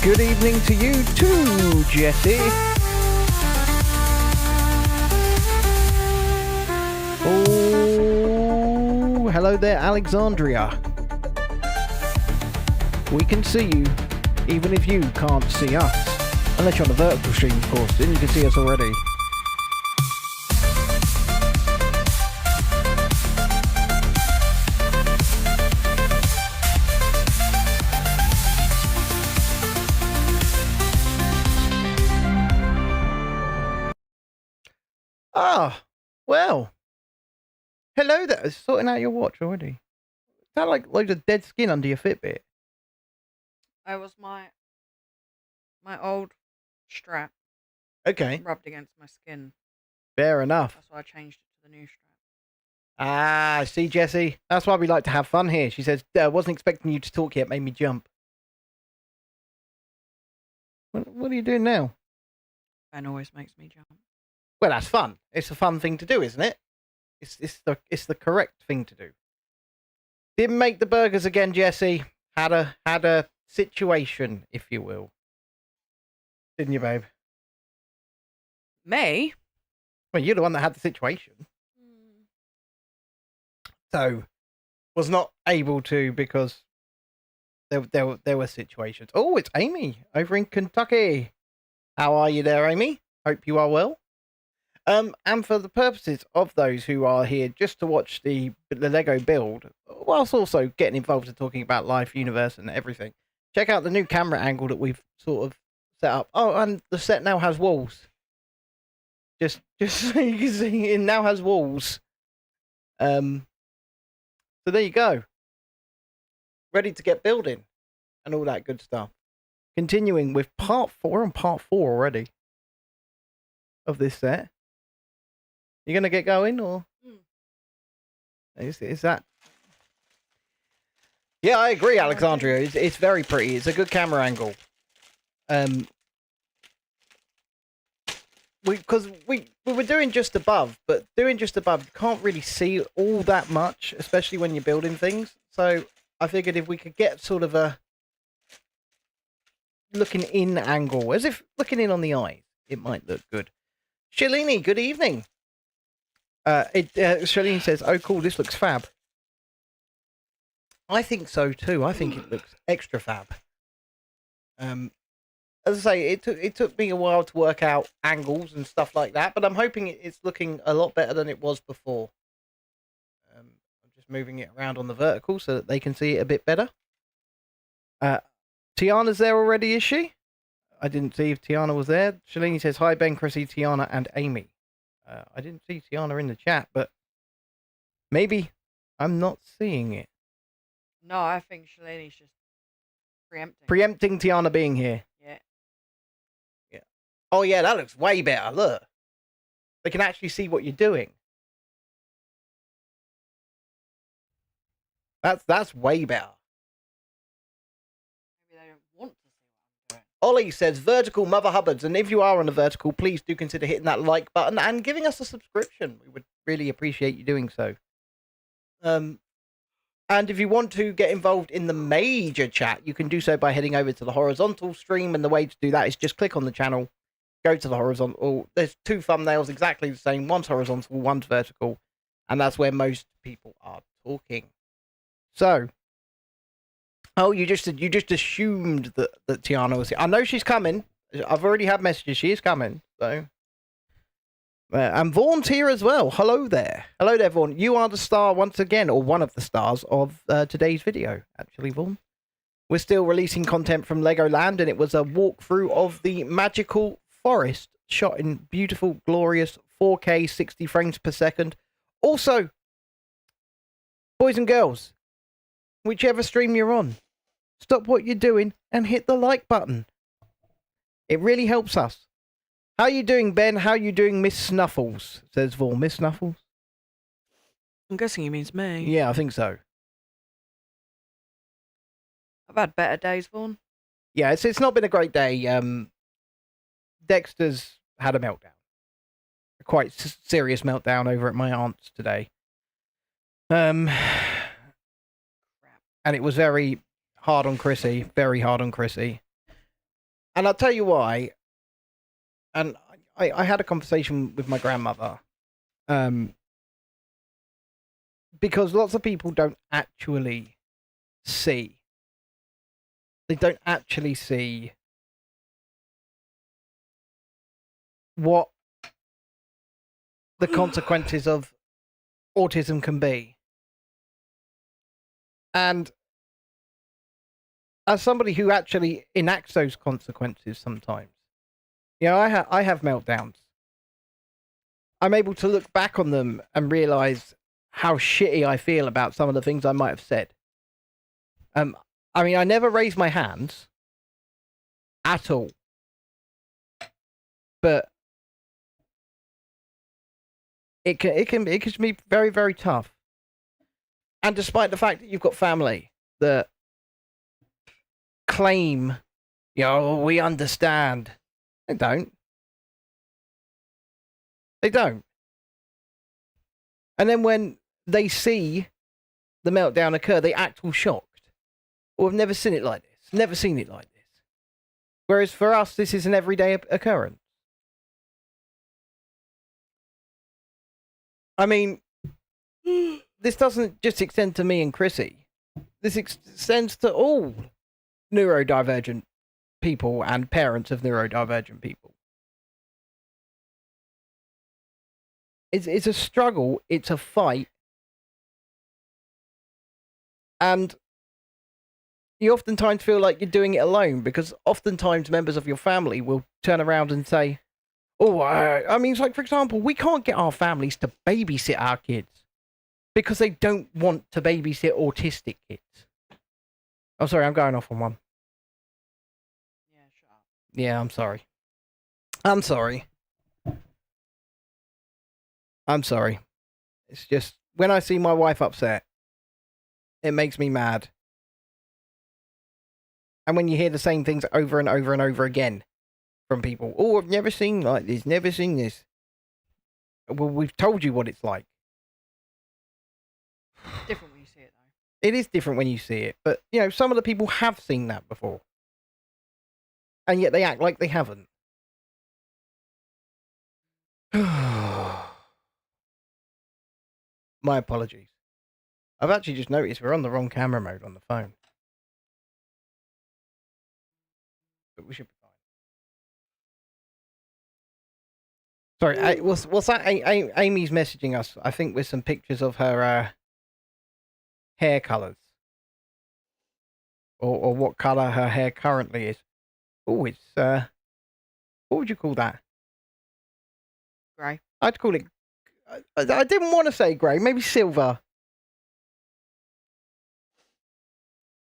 Good evening to you too, Jesse. Oh, hello there, Alexandria. We can see you, even if you can't see us. Unless you're on the vertical stream, of course, then you can see us already. Ah, well. Hello there. Sorting out your watch already. Is that like loads of dead skin under your Fitbit? That was my old strap Okay, rubbed against my skin. fair enough. That's why I changed it to the new strap. Ah, see, Jesse, that's why we like to have fun here. She says, wasn't expecting you to talk yet, made me jump. What are you doing now? Ben always makes me jump. Well, that's fun. It's a fun thing to do, isn't it? It's the correct thing to do. Didn't make the burgers again, Jesse. Had a situation, if you will. Didn't you, babe? Me? Well, you're the one that had the situation. So, was not able to because there were situations. Oh, it's Amy over in Kentucky. How are you there, Amy? Hope you are well. And for the purposes of those who are here just to watch the Lego build, whilst also getting involved in talking about life, universe, and everything, check out the new camera angle that we've sort of set up. Oh, and the set now has walls. Just so you can see, it now has walls. So there you go. Ready to get building and all that good stuff. Continuing with part 4 and part 4 already of this set. You gonna get going or is that? Yeah, I agree, Alexandria. It's very pretty. It's a good camera angle. Because we were doing just above, but doing just above, you can't really see all that much, especially when you're building things. So I figured if we could get sort of a looking in angle, as if looking in on the eyes, it might look good. Shalini, good evening. Shalini says, "Oh, cool, this looks fab." I think so too. I think it looks extra fab. As I say, it took me a while to work out angles and stuff like that, but I'm hoping it's looking a lot better than it was before. I'm just moving it around on the vertical so that they can see it a bit better. Tiana's there already, is she? I didn't see if Tiana was there. Shalini says, "Hi, Ben, Chrissy, Tiana, and Amy." I didn't see Tiana in the chat, but maybe I'm not seeing it. No, I think Shalini's just preempting. Preempting Tiana being here. Yeah. Yeah. Oh, yeah, that looks way better. Look. They can actually see what you're doing. That's way better. Maybe they don't want to see what I'm doing. Ollie says, "Vertical Mother Hubbards," and if you are on a vertical, please do consider hitting that like button and giving us a subscription. We would really appreciate you doing so. And if you want to get involved in the major chat, you can do so by heading over to the horizontal stream, and the way to do that is just click on the channel, go to the horizontal. There's 2 thumbnails exactly the same. One's horizontal, one's vertical, and that's where most people are talking. So, oh, you just assumed that Tiana was here. I know she's coming. I've already had messages. She is coming. So, and Vaughn's here as well. Hello there. Hello there, Vaughn. You are the star once again, or one of the stars of today's video, actually, Vaughn. We're still releasing content from Legoland, and it was a walkthrough of the magical forest shot in beautiful, glorious 4K 60 frames per second. Also, boys and girls, whichever stream you're on, stop what you're doing and hit the like button. It really helps us. How you doing, Ben? How you doing, Miss Snuffles? Says Vaughn. Miss Snuffles? I'm guessing he means me. Yeah, I think so. I've had better days, Vaughn. Yeah, it's not been a great day. Dexter's had a meltdown. A quite serious meltdown over at my aunt's today. And it was very hard on Chrissy. Very hard on Chrissy. And I'll tell you why. And I had a conversation with my grandmother. Because lots of people don't actually see. They don't actually see what the consequences of autism can be. And as somebody who actually enacts those consequences sometimes, you know, I have meltdowns. I'm able to look back on them and realize how shitty I feel about some of the things I might have said. I mean, I never raise my hands at all, but it can be very, very tough. And despite the fact that you've got family that claim, you know, we understand, they don't. They don't. And then when they see the meltdown occur, they act all shocked. Or have never seen it like this. Never seen it like this. Whereas for us, this is an everyday occurrence. I mean, this doesn't just extend to me and Chrissy. This extends to all neurodivergent people and parents of neurodivergent people. It's a struggle. It's a fight. And you oftentimes feel like you're doing it alone, because oftentimes members of your family will turn around and say, oh, I mean, it's like, for example, we can't get our families to babysit our kids because they don't want to babysit autistic kids. Oh, sorry, I'm going off on one. Yeah, shut up. Yeah, I'm sorry. I'm sorry. I'm sorry. It's just, when I see my wife upset, it makes me mad. And when you hear the same things over and over and over again from people, oh, I've never seen like this, never seen this. Well, we've told you what it's like. Different when you see it, though. It is different when you see it, but, you know, some of the people have seen that before. And yet they act like they haven't. My apologies. I've actually just noticed we're on the wrong camera mode on the phone. But we should be fine. Sorry, what's that? Amy's messaging us, I think, with some pictures of her hair colours. Or what colour her hair currently is. Oh, it's, what would you call that? Grey. I'd call it, I didn't want to say grey, maybe silver.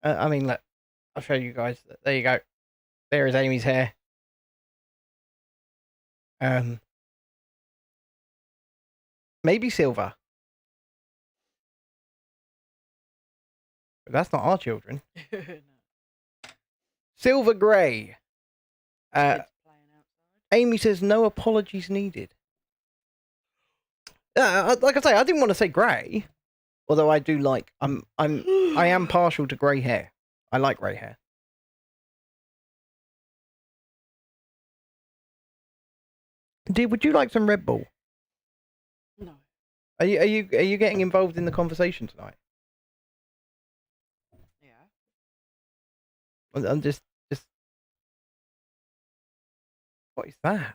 I mean, look, I'll show you guys. There you go. There is Amy's hair. Maybe silver. But that's not our children. No. Silver grey. Kids playing outside. Amy says no apologies needed. Like I say, I didn't want to say grey, although I do like. I am partial to grey hair. I like grey hair. Would you like some Red Bull? No. Are you getting involved in the conversation tonight? Yeah. I'm just. What is that? I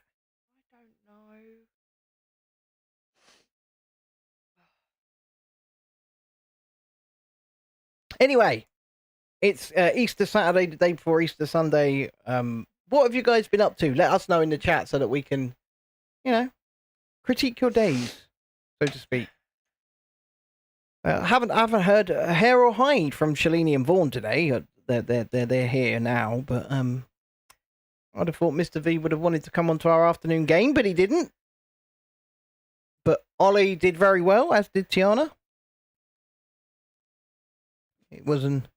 don't know. Anyway, it's Easter Saturday, the day before Easter Sunday. What have you guys been up to? Let us know in the chat so that we can, you know, critique your days, so to speak. I haven't heard hair or hide from Shalini and Vaughan today. They're here now, but I'd have thought Mr. V would have wanted to come onto our afternoon game, but he didn't. But Ollie did very well, as did Tiana. It wasn't.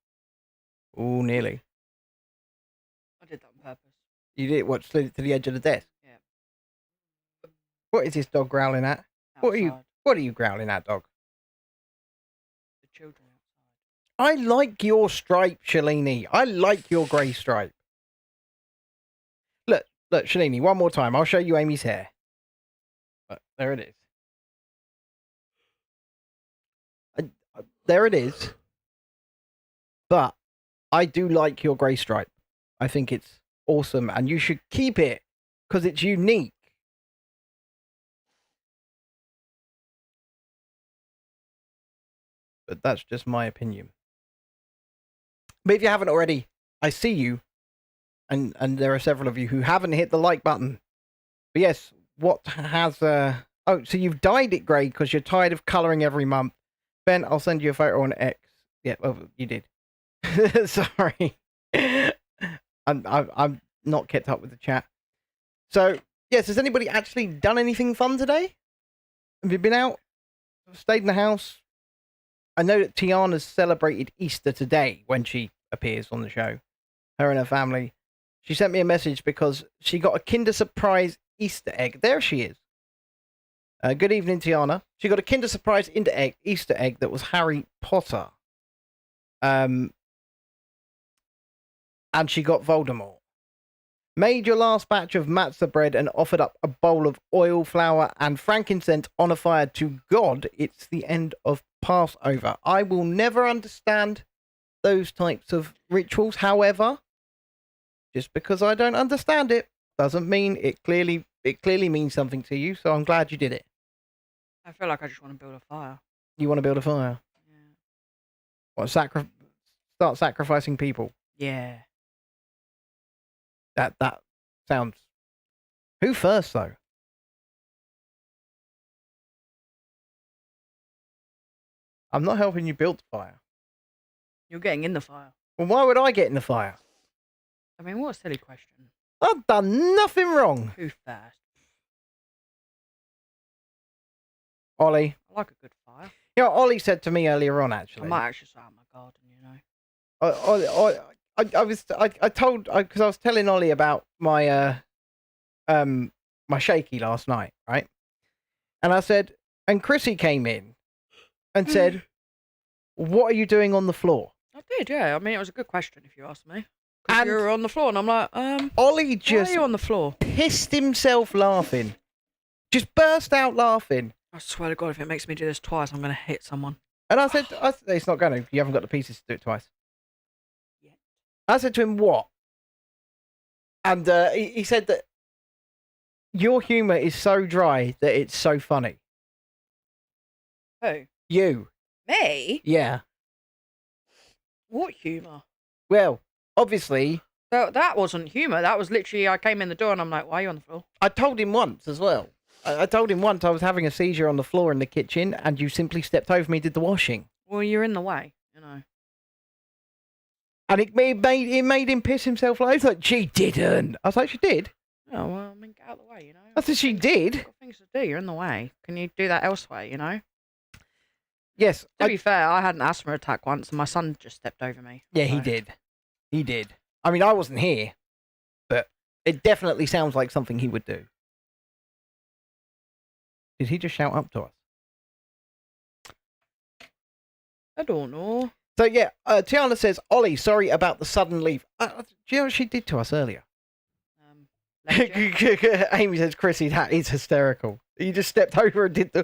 Oh, nearly. I did that on purpose. You did what? Slid it to the edge of the desk. Yeah. What is this dog growling at? Outside. What are you growling at, dog? The children outside. I like your stripe, Shalini. I like your grey stripe. Look, Shalini, one more time. I'll show you Amy's hair. But there it is. There it is. But I do like your grey stripe. I think it's awesome, and you should keep it because it's unique. But that's just my opinion. But if you haven't already, I see you, and there are several of you who haven't hit the like button. But yes, what has oh, so you've dyed it grey because you're tired of colouring every month. Ben, I'll send you a photo on X. Yeah, well, you did. Sorry. I'm not kept up with the chat. So, yes, has anybody actually done anything fun today? Have you been out? Stayed in the house? I know that Tiana's celebrated Easter today when she appears on the show. Her and her family. She sent me a message because she got a Kinder Surprise Easter egg. There she is. Good evening, Tiana. She got a Kinder Surprise Easter egg that was Harry Potter. And she got Voldemort. Made your last batch of matzah bread and offered up a bowl of oil, flour, and frankincense on a fire to God. It's the end of Passover. I will never understand those types of rituals. However, just because I don't understand it doesn't mean it clearly means something to you. So I'm glad you did it. I feel like I just want to build a fire. You want to build a fire? Yeah. What, start sacrificing people? Yeah. That sounds... Who first, though? I'm not helping you build the fire. You're getting in the fire. Well, why would I get in the fire? I mean, what a silly question. I've done nothing wrong. Who first? Ollie. I like a good fire. You know, Ollie said to me earlier on, actually. I might actually start in my garden, you know. I told, because I was telling Ollie about my my shaky last night, right? And I said, and Chrissy came in and said, "What are you doing on the floor?" I did, yeah. I mean, it was a good question if you asked me. And You were on the floor, and I'm like, Ollie why just are you on the floor? pissed himself laughing, just burst out laughing. I swear to God, if it makes me do this twice, I'm going to hit someone. And I said, "It's not going to. You haven't got the pieces to do it twice." Yeah. I said to him, "What?" And he said that your humour is so dry that it's so funny. Who? You. Me? Yeah. What humour? Well, obviously, That wasn't humour. That was literally, I came in the door and I'm like, why are you on the floor? I told him once as well. I told him once I was having a seizure on the floor in the kitchen and you simply stepped over me, did the washing. Well, you're in the way, you know. And it made him piss himself. Like, she didn't. I was like, she did. Oh, well, I mean, get out of the way, you know. I said, she did. You've got things to do. You're in the way. Can you do that elsewhere, you know? Yes. To be fair, I had an asthma attack once and my son just stepped over me. Yeah, he So- did. He did. I mean, I wasn't here, but it definitely sounds like something he would do. Did he just shout up to us? I don't know. So, yeah, Tiana says, Ollie, sorry about the sudden leave. Do you know what she did to us earlier? Left you. Amy says, Chrissy, that is hysterical. You just stepped over and did the...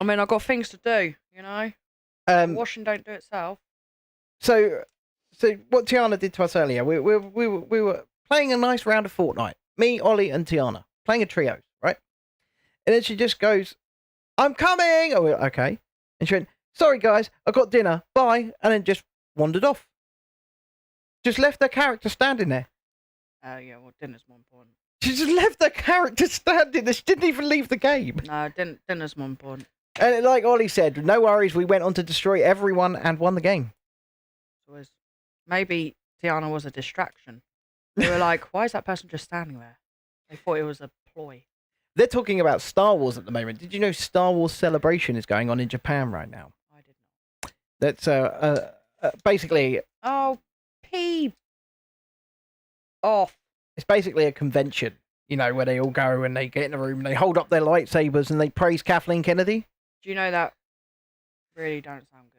I mean, I've got things to do, you know? Washing don't do itself. So what Tiana did to us earlier, we were playing a nice round of Fortnite. Me, Ollie, and Tiana. Playing a trios, right? And then she just goes, I'm coming! Oh, okay. And she went, sorry, guys, I got dinner. Bye. And then just wandered off. Just left her character standing there. Yeah, well, dinner's more important. She just left her character standing there. She didn't even leave the game. No, dinner's more important. And like Ollie said, no worries, we went on to destroy everyone and won the game. Maybe Tiana was a distraction. They were like, why is that person just standing there? They thought it was a ploy. They're talking about Star Wars at the moment. Did you know Star Wars Celebration is going on in Japan right now? I did not. That's basically... Oh, pee off. It's basically a convention, you know, where they all go and they get in a room and they hold up their lightsabers and they praise Kathleen Kennedy. Do you know that really don't sound good?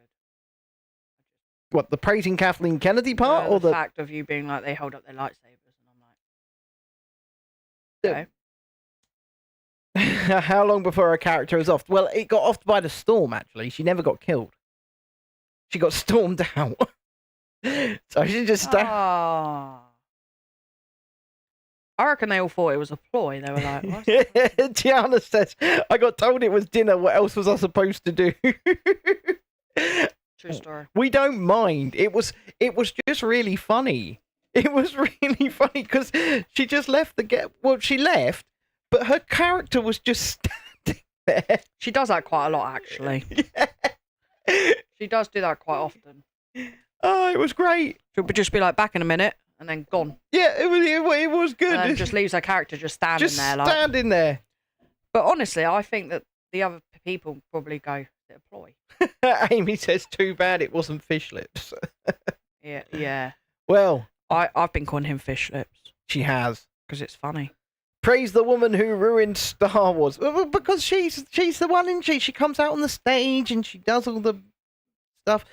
What, the praising Kathleen Kennedy part? No, or the fact of you being like, they hold up their lightsabers and I'm like... Okay. How long before her character was off? Well, it got offed by the storm, actually. She never got killed. She got stormed out. So she just Oh. I reckon they all thought it was a ploy. They were like, what? Gianna says, I got told it was dinner. What else was I supposed to do? True story. We don't mind. It was just really funny. It was really funny because she just left she left, but her character was just standing there. She does that quite a lot, actually. Yeah. She does do that quite often. Oh, it was great. She'll just be like, back in a minute, and then gone. Yeah, it was good. And then just leaves her character just standing just there. Like. standing there. But honestly, I think that the other people probably go, is it a ploy? Amy says, too bad it wasn't fish lips. Yeah. Well, I've been calling him fish lips. She has. Because it's funny. Praise the woman who ruined Star Wars. Because she's the one, isn't she? She comes out on the stage and she does all the stuff.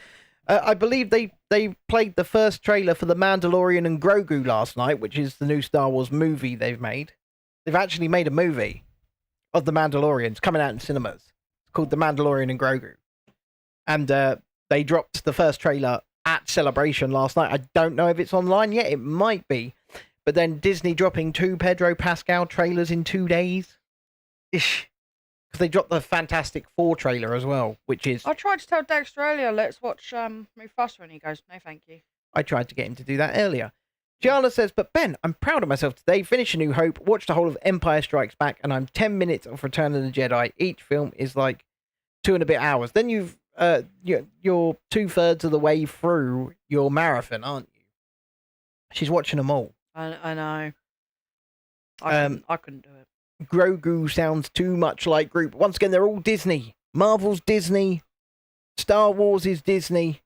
I believe they played the first trailer for The Mandalorian and Grogu last night, which is the new Star Wars movie they've made. They've actually made a movie of The Mandalorians coming out in cinemas. It's called The Mandalorian and Grogu. And they dropped the first trailer at Celebration last night. I don't know if it's online yet. It might be. But then Disney dropping 2 Pedro Pascal trailers in 2 days. Ish. Because they dropped the Fantastic Four trailer as well, which is... I tried to tell Dexter earlier, let's watch Mufasa, and he goes, no thank you. I tried to get him to do that earlier. Gianna says, but Ben, I'm proud of myself today. Finished A New Hope, watched the whole of Empire Strikes Back, and I'm 10 minutes off Return of the Jedi. Each film is like 2 and a bit hours. Then you're 2/3 of the way through your marathon, aren't you? She's watching them all. I know. I couldn't do it. Grogu sounds too much like Group. Once again, they're all Disney. Marvel's Disney. Star Wars is Disney.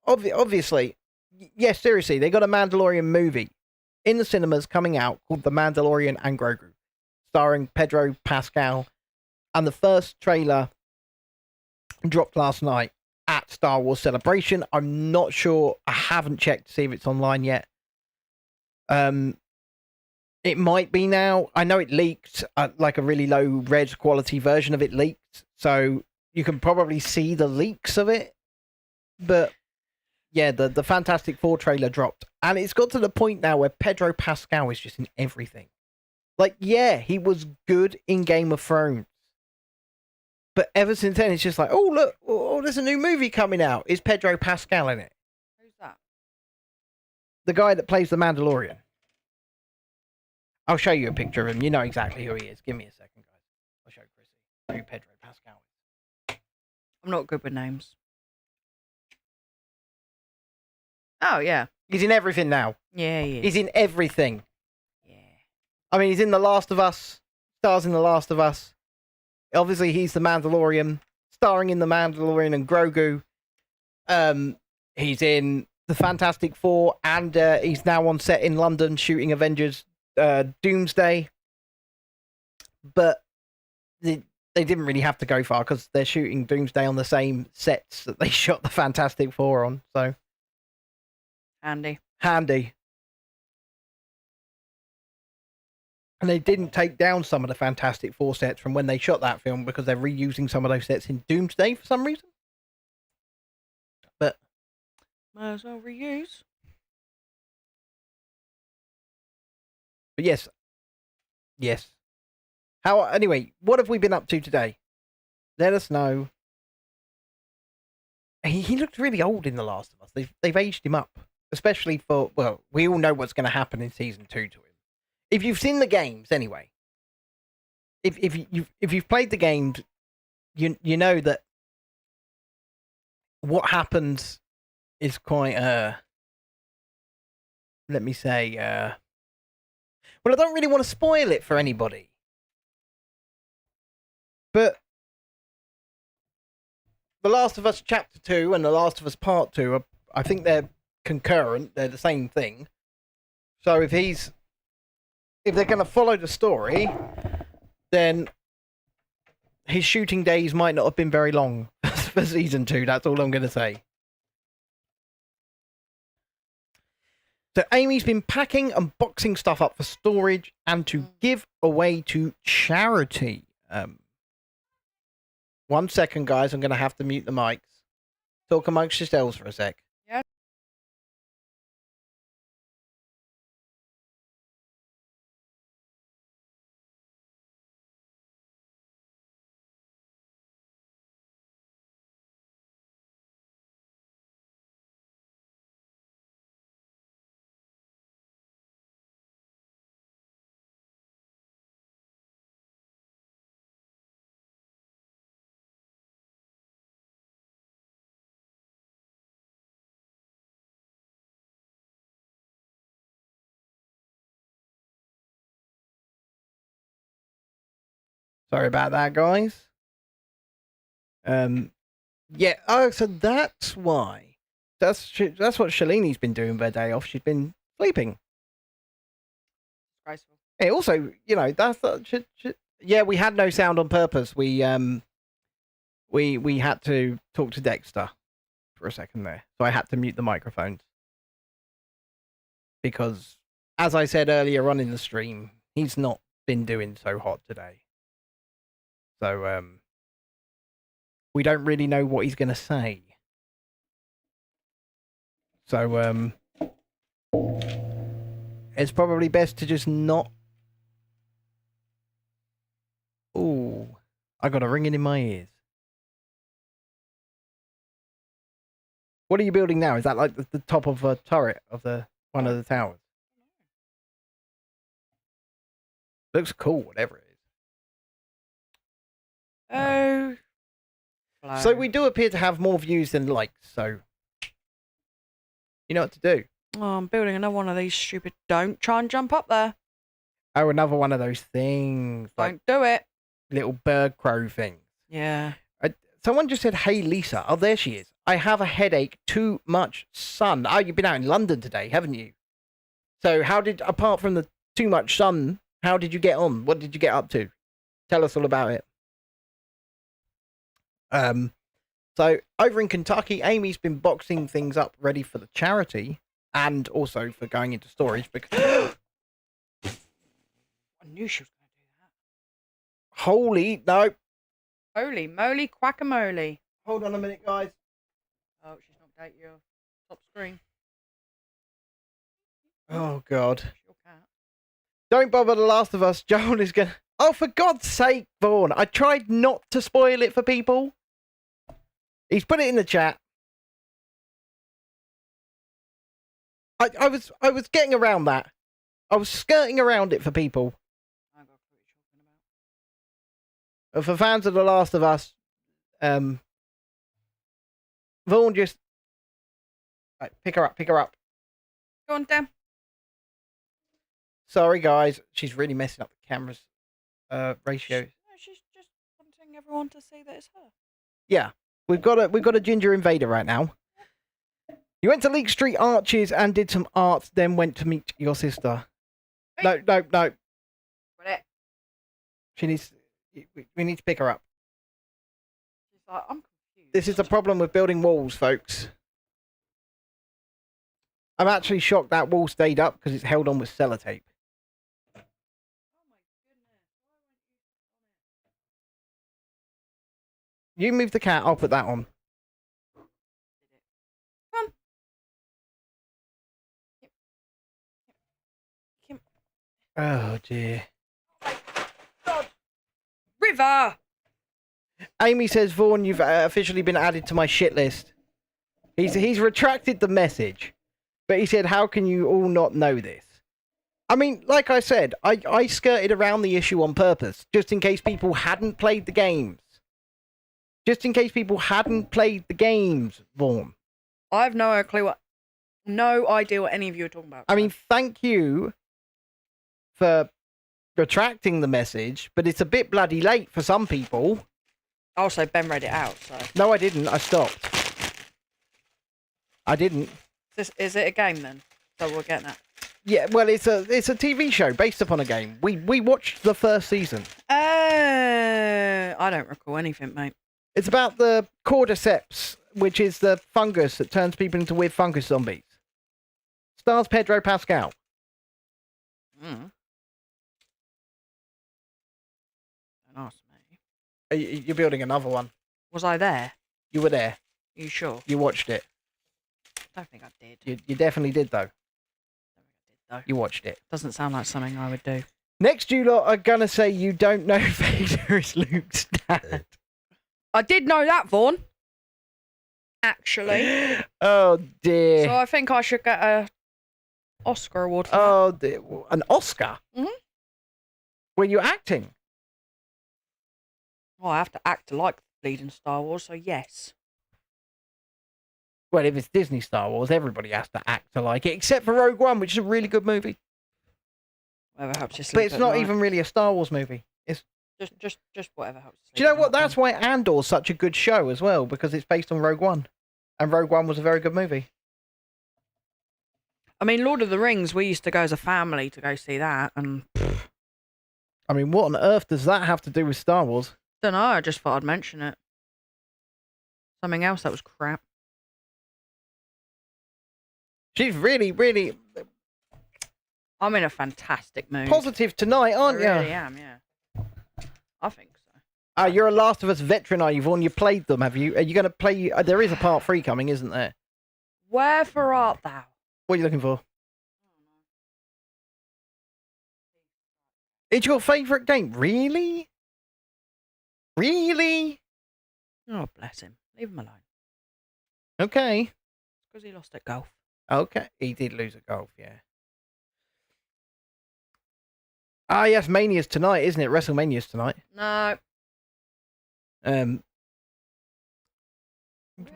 Obviously, yes, seriously, they got a Mandalorian movie in the cinemas coming out called The Mandalorian and Grogu, starring Pedro Pascal. And the first trailer dropped last night at Star Wars Celebration. I'm not sure. I haven't checked to see if it's online yet. It might be now. I know it leaked, like a really low res quality version of it leaked, so you can probably see the leaks of it. But yeah, the Fantastic Four trailer dropped, and it's got to the point now where Pedro Pascal is just in everything. Like, yeah, he was good in Game of Thrones, but ever since then, it's just like, oh look, oh, there's a new movie coming out. Is Pedro Pascal in it? Who's that? The guy that plays the Mandalorian. I'll show you a picture of him. You know exactly who he is. Give me a second, guys. I'll show Chrissy who Pedro Pascal is. I'm not good with names. Oh, yeah. He's in everything now. Yeah, he is. He's in everything. Yeah. I mean, he's in The Last of Us. Stars in The Last of Us. Obviously, he's the Mandalorian. Starring in The Mandalorian and Grogu. He's in The Fantastic Four. And he's now on set in London shooting Avengers Doomsday. But they didn't really have to go far because they're shooting Doomsday on the same sets that they shot the Fantastic Four on. So Handy. And they didn't take down some of the Fantastic Four sets from when they shot that film because they're reusing some of those sets in Doomsday for some reason. But might as well reuse. But yes. Anyway, what have we been up to today? Let us know. He looked really old in The Last of Us. They've aged him up, especially for, well, we all know what's going to happen in season 2 to him. If you've seen the games, anyway. If you've played the games, you know that what happens is quite let me say well, I don't really want to spoil it for anybody. But The Last of Us Chapter 2 and The Last of Us Part 2, I think they're concurrent. They're the same thing. So if they're going to follow the story, then his shooting days might not have been very long for Season 2. That's all I'm going to say. So Amy's been packing and boxing stuff up for storage and to give away to charity. 1 second, guys. I'm going to have to mute the mics. Talk amongst yourselves for a sec. Yeah. Sorry about that, guys. Yeah. Oh, so that's why. That's what Shalini's been doing with her day off. She's been sleeping. Graceful. Hey, also, you know, yeah, we had no sound on purpose. We had to talk to Dexter for a second there, so I had to mute the microphones because, as I said earlier on in the stream, he's not been doing so hot today. So we don't really know what he's gonna say. So it's probably best to just not. Ooh, I got a ringing in my ears. What are you building now? Is that like the top of a turret of one of the towers? Looks cool, whatever it is. Oh. So we do appear to have more views than likes, so you know what to do. Oh, I'm building another one of these stupid. Don't try and jump up there. Oh, another one of those things. Like Don't do it. little bird crow things. Yeah. Someone just said, "Hey, Lisa." Oh, there she is. I have a headache. Too much sun. Oh, you've been out in London today, haven't you? So apart from the too much sun, how did you get on? What did you get up to? Tell us all about it. So over in Kentucky, Amy's been boxing things up ready for the charity and also for going into storage because I knew she was going to do that. holy no. Holy moly, quackamole. Hold on a minute, guys. Oh, she's knocked out your top screen. Oh God. It's your cat. Don't bother The Last of Us. Joel is gonna. Oh, for God's sake, Vaughn. I tried not to spoil it for people. He's put it in the chat. I was getting around that. I was skirting around it for people. I got what you're talking about. For fans of The Last of Us, Vaughn just right, pick her up. Go on, Dan. Sorry, guys. She's really messing up the camera's ratio. No, she's just wanting everyone to see that it's her. Yeah, we've got a ginger invader right now. You went to Leek Street Arches and did some art, then went to meet your sister. Hey. No. Got it. She needs. We need to pick her up. She's like, I'm confused. This is the problem with building walls, folks. I'm actually shocked that wall stayed up because it's held on with sellotape. Oh my goodness. Why won't you You move the cat, I'll put that on. Come on. Oh dear. God. River! Amy says, Vaughn, you've officially been added to my shit list. He's retracted the message, but he said, how can you all not know this? I mean, like I said, I skirted around the issue on purpose, just in case people hadn't played the games. Just in case people hadn't played the games, Vaughn. I have no idea what any of you are talking about. I mean, thank you for retracting the message, but it's a bit bloody late for some people. Also, Ben read it out, so. No, I didn't. I stopped. I didn't. Is it a game then? So we're getting that. Yeah, well, it's a TV show based upon a game. We watched the first season. I don't recall anything, mate. It's about the cordyceps, which is the fungus that turns people into weird fungus zombies. stars Pedro Pascal? Mm. Don't ask me. You're building another one. Was I there? You were there. Are you sure? You watched it. Don't think I did. You definitely did, though. Though. You watched it. Doesn't sound like something I would do. Next, you lot are going to say you don't know Vader is Luke's dad. I did know that, Vaughn. Actually. Oh, dear. So I think I should get a Oscar award for Oh, dear. An Oscar? Mhm. Were you acting? that. Well, I have to act like the lead in Star Wars, so yes. Well, if it's Disney Star Wars, everybody has to act like it, except for Rogue One, which is a really good movie. Whatever helps you sleep. But it's at not night. even really a Star Wars movie. It's. Just whatever helps. Do you know what? That's why Andor's such a good show as well, because it's based on Rogue One, and Rogue One was a very good movie. I mean, Lord of the Rings. We used to go as a family to go see that, and I mean, what on earth does that have to do with Star Wars? don't know. I just thought I'd mention it. Something else that was crap. She's really, really I'm in a fantastic mood. positive tonight, aren't I you? really am. Yeah. I think so. You're a Last of Us veteran, are you, Vaughn? You played them, have you? Are you going to play? There is a part 3 coming, isn't there? Wherefore art thou? What are you looking for? It's your favourite game? Really? Really? Oh, bless him. Leave him alone. Okay. Because he lost at golf. Okay. He did lose at golf, yeah. Ah, yes, Mania's tonight, isn't it? WrestleMania's tonight. No.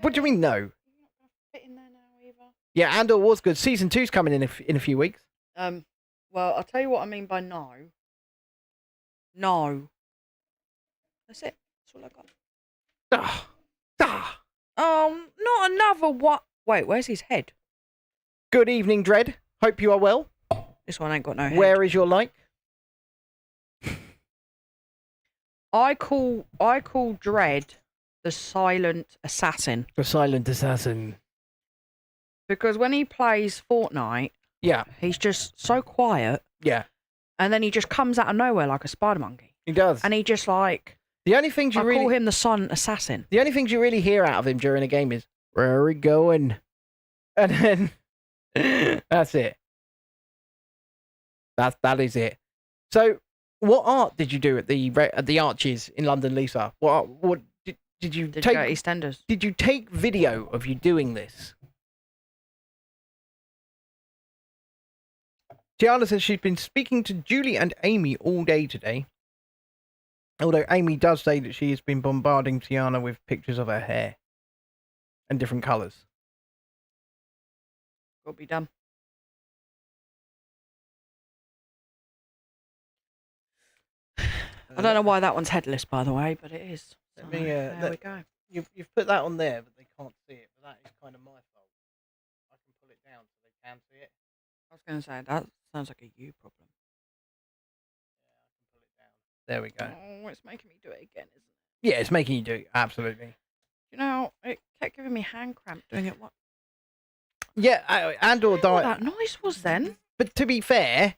What do you mean, no? You're not going to fit in there now either. Yeah, Andor was good. Season 2's coming in a few weeks. Well, I'll tell you what I mean by no. No. That's it. That's all I got. Ah. Ah. Not another what? Wait, where's his head? Good evening, Dread. Hope you are well. This one ain't got no head. Where is your like? I call Dredd the silent assassin The silent assassin. because when he plays Fortnite, Yeah, he's just so quiet, yeah, and then he just comes out of nowhere like a spider monkey, he does. and he just like The only things you I really, call him the silent assassin. the only things you really hear out of him during a game is "Where are we going?" and then that's it. That is it. So, what art did you do at the Arches in London, Lisa? What did you Did take? you go to EastEnders? Did you take video of you doing this? Tiana says she's been speaking to Julie and Amy all day today. Although Amy does say that she has been bombarding Tiana with pictures of her hair and different colours. Got to be done. I don't know why that one's headless, by the way, but it is. Let So, me, there we go. You've put that on there, but they can't see it. But that is kind of my fault. I can pull it down so they can see it. I was going to say, that sounds like a you problem. There we go. Oh, it's making me do it again, isn't it? Yeah, it's making you do it. Absolutely. You know, it kept giving me hand cramp doing it. What? Yeah, Andor What died. that noise was then? But to be fair,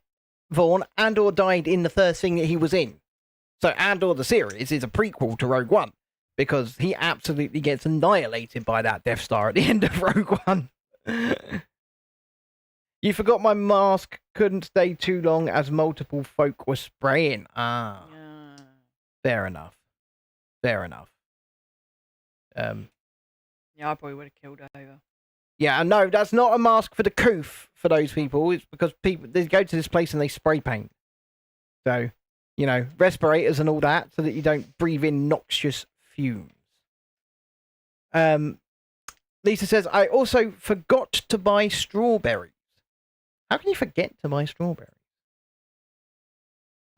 Vaughn, Andor died in the first thing that he was in. So Andor the series is a prequel to Rogue One because he absolutely gets annihilated by that Death Star at the end of Rogue One. You forgot my mask couldn't stay too long as multiple folk were spraying. Ah, Yeah. fair enough. Fair enough. Yeah, I probably would have killed over. Yeah, no, that's not a mask for the coof for those people. It's because people they go to this place and they spray paint. So, you know, respirators and all that, so that you don't breathe in noxious fumes. Lisa says, I also forgot to buy strawberries. How can you forget to buy strawberries?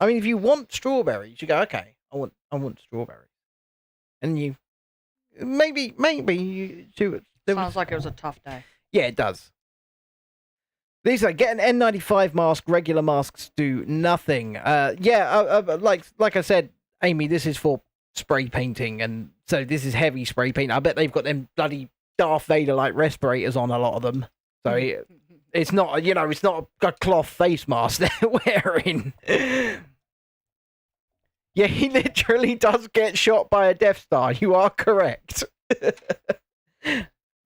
I mean, if you want strawberries, you go, okay, I want strawberries, and you maybe you do it. Sounds like it was a tough day. Yeah, it does. Lisa, get an N95 mask. Regular masks do nothing. Like I said, Amy, this is for spray painting, and so this is heavy spray paint. I bet they've got them bloody Darth Vader like respirators on a lot of them. So It's not, it's not a cloth face mask they're wearing. Yeah, he literally does get shot by a Death Star. You are correct.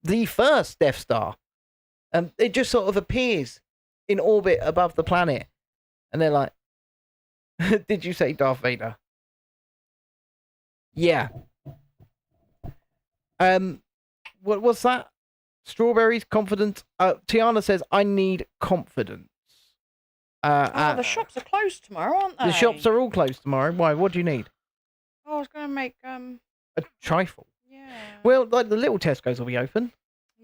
The first Death Star. It just sort of appears in orbit above the planet. And they're like, did you say Darth Vader? Yeah. What was that? Strawberries, confidence. Tiana says, I need confidence. The shops are closed tomorrow, aren't they? The shops are all closed tomorrow. Why? What do you need? Oh, I was going to make A trifle. Yeah. Well, like the little Tesco's will be open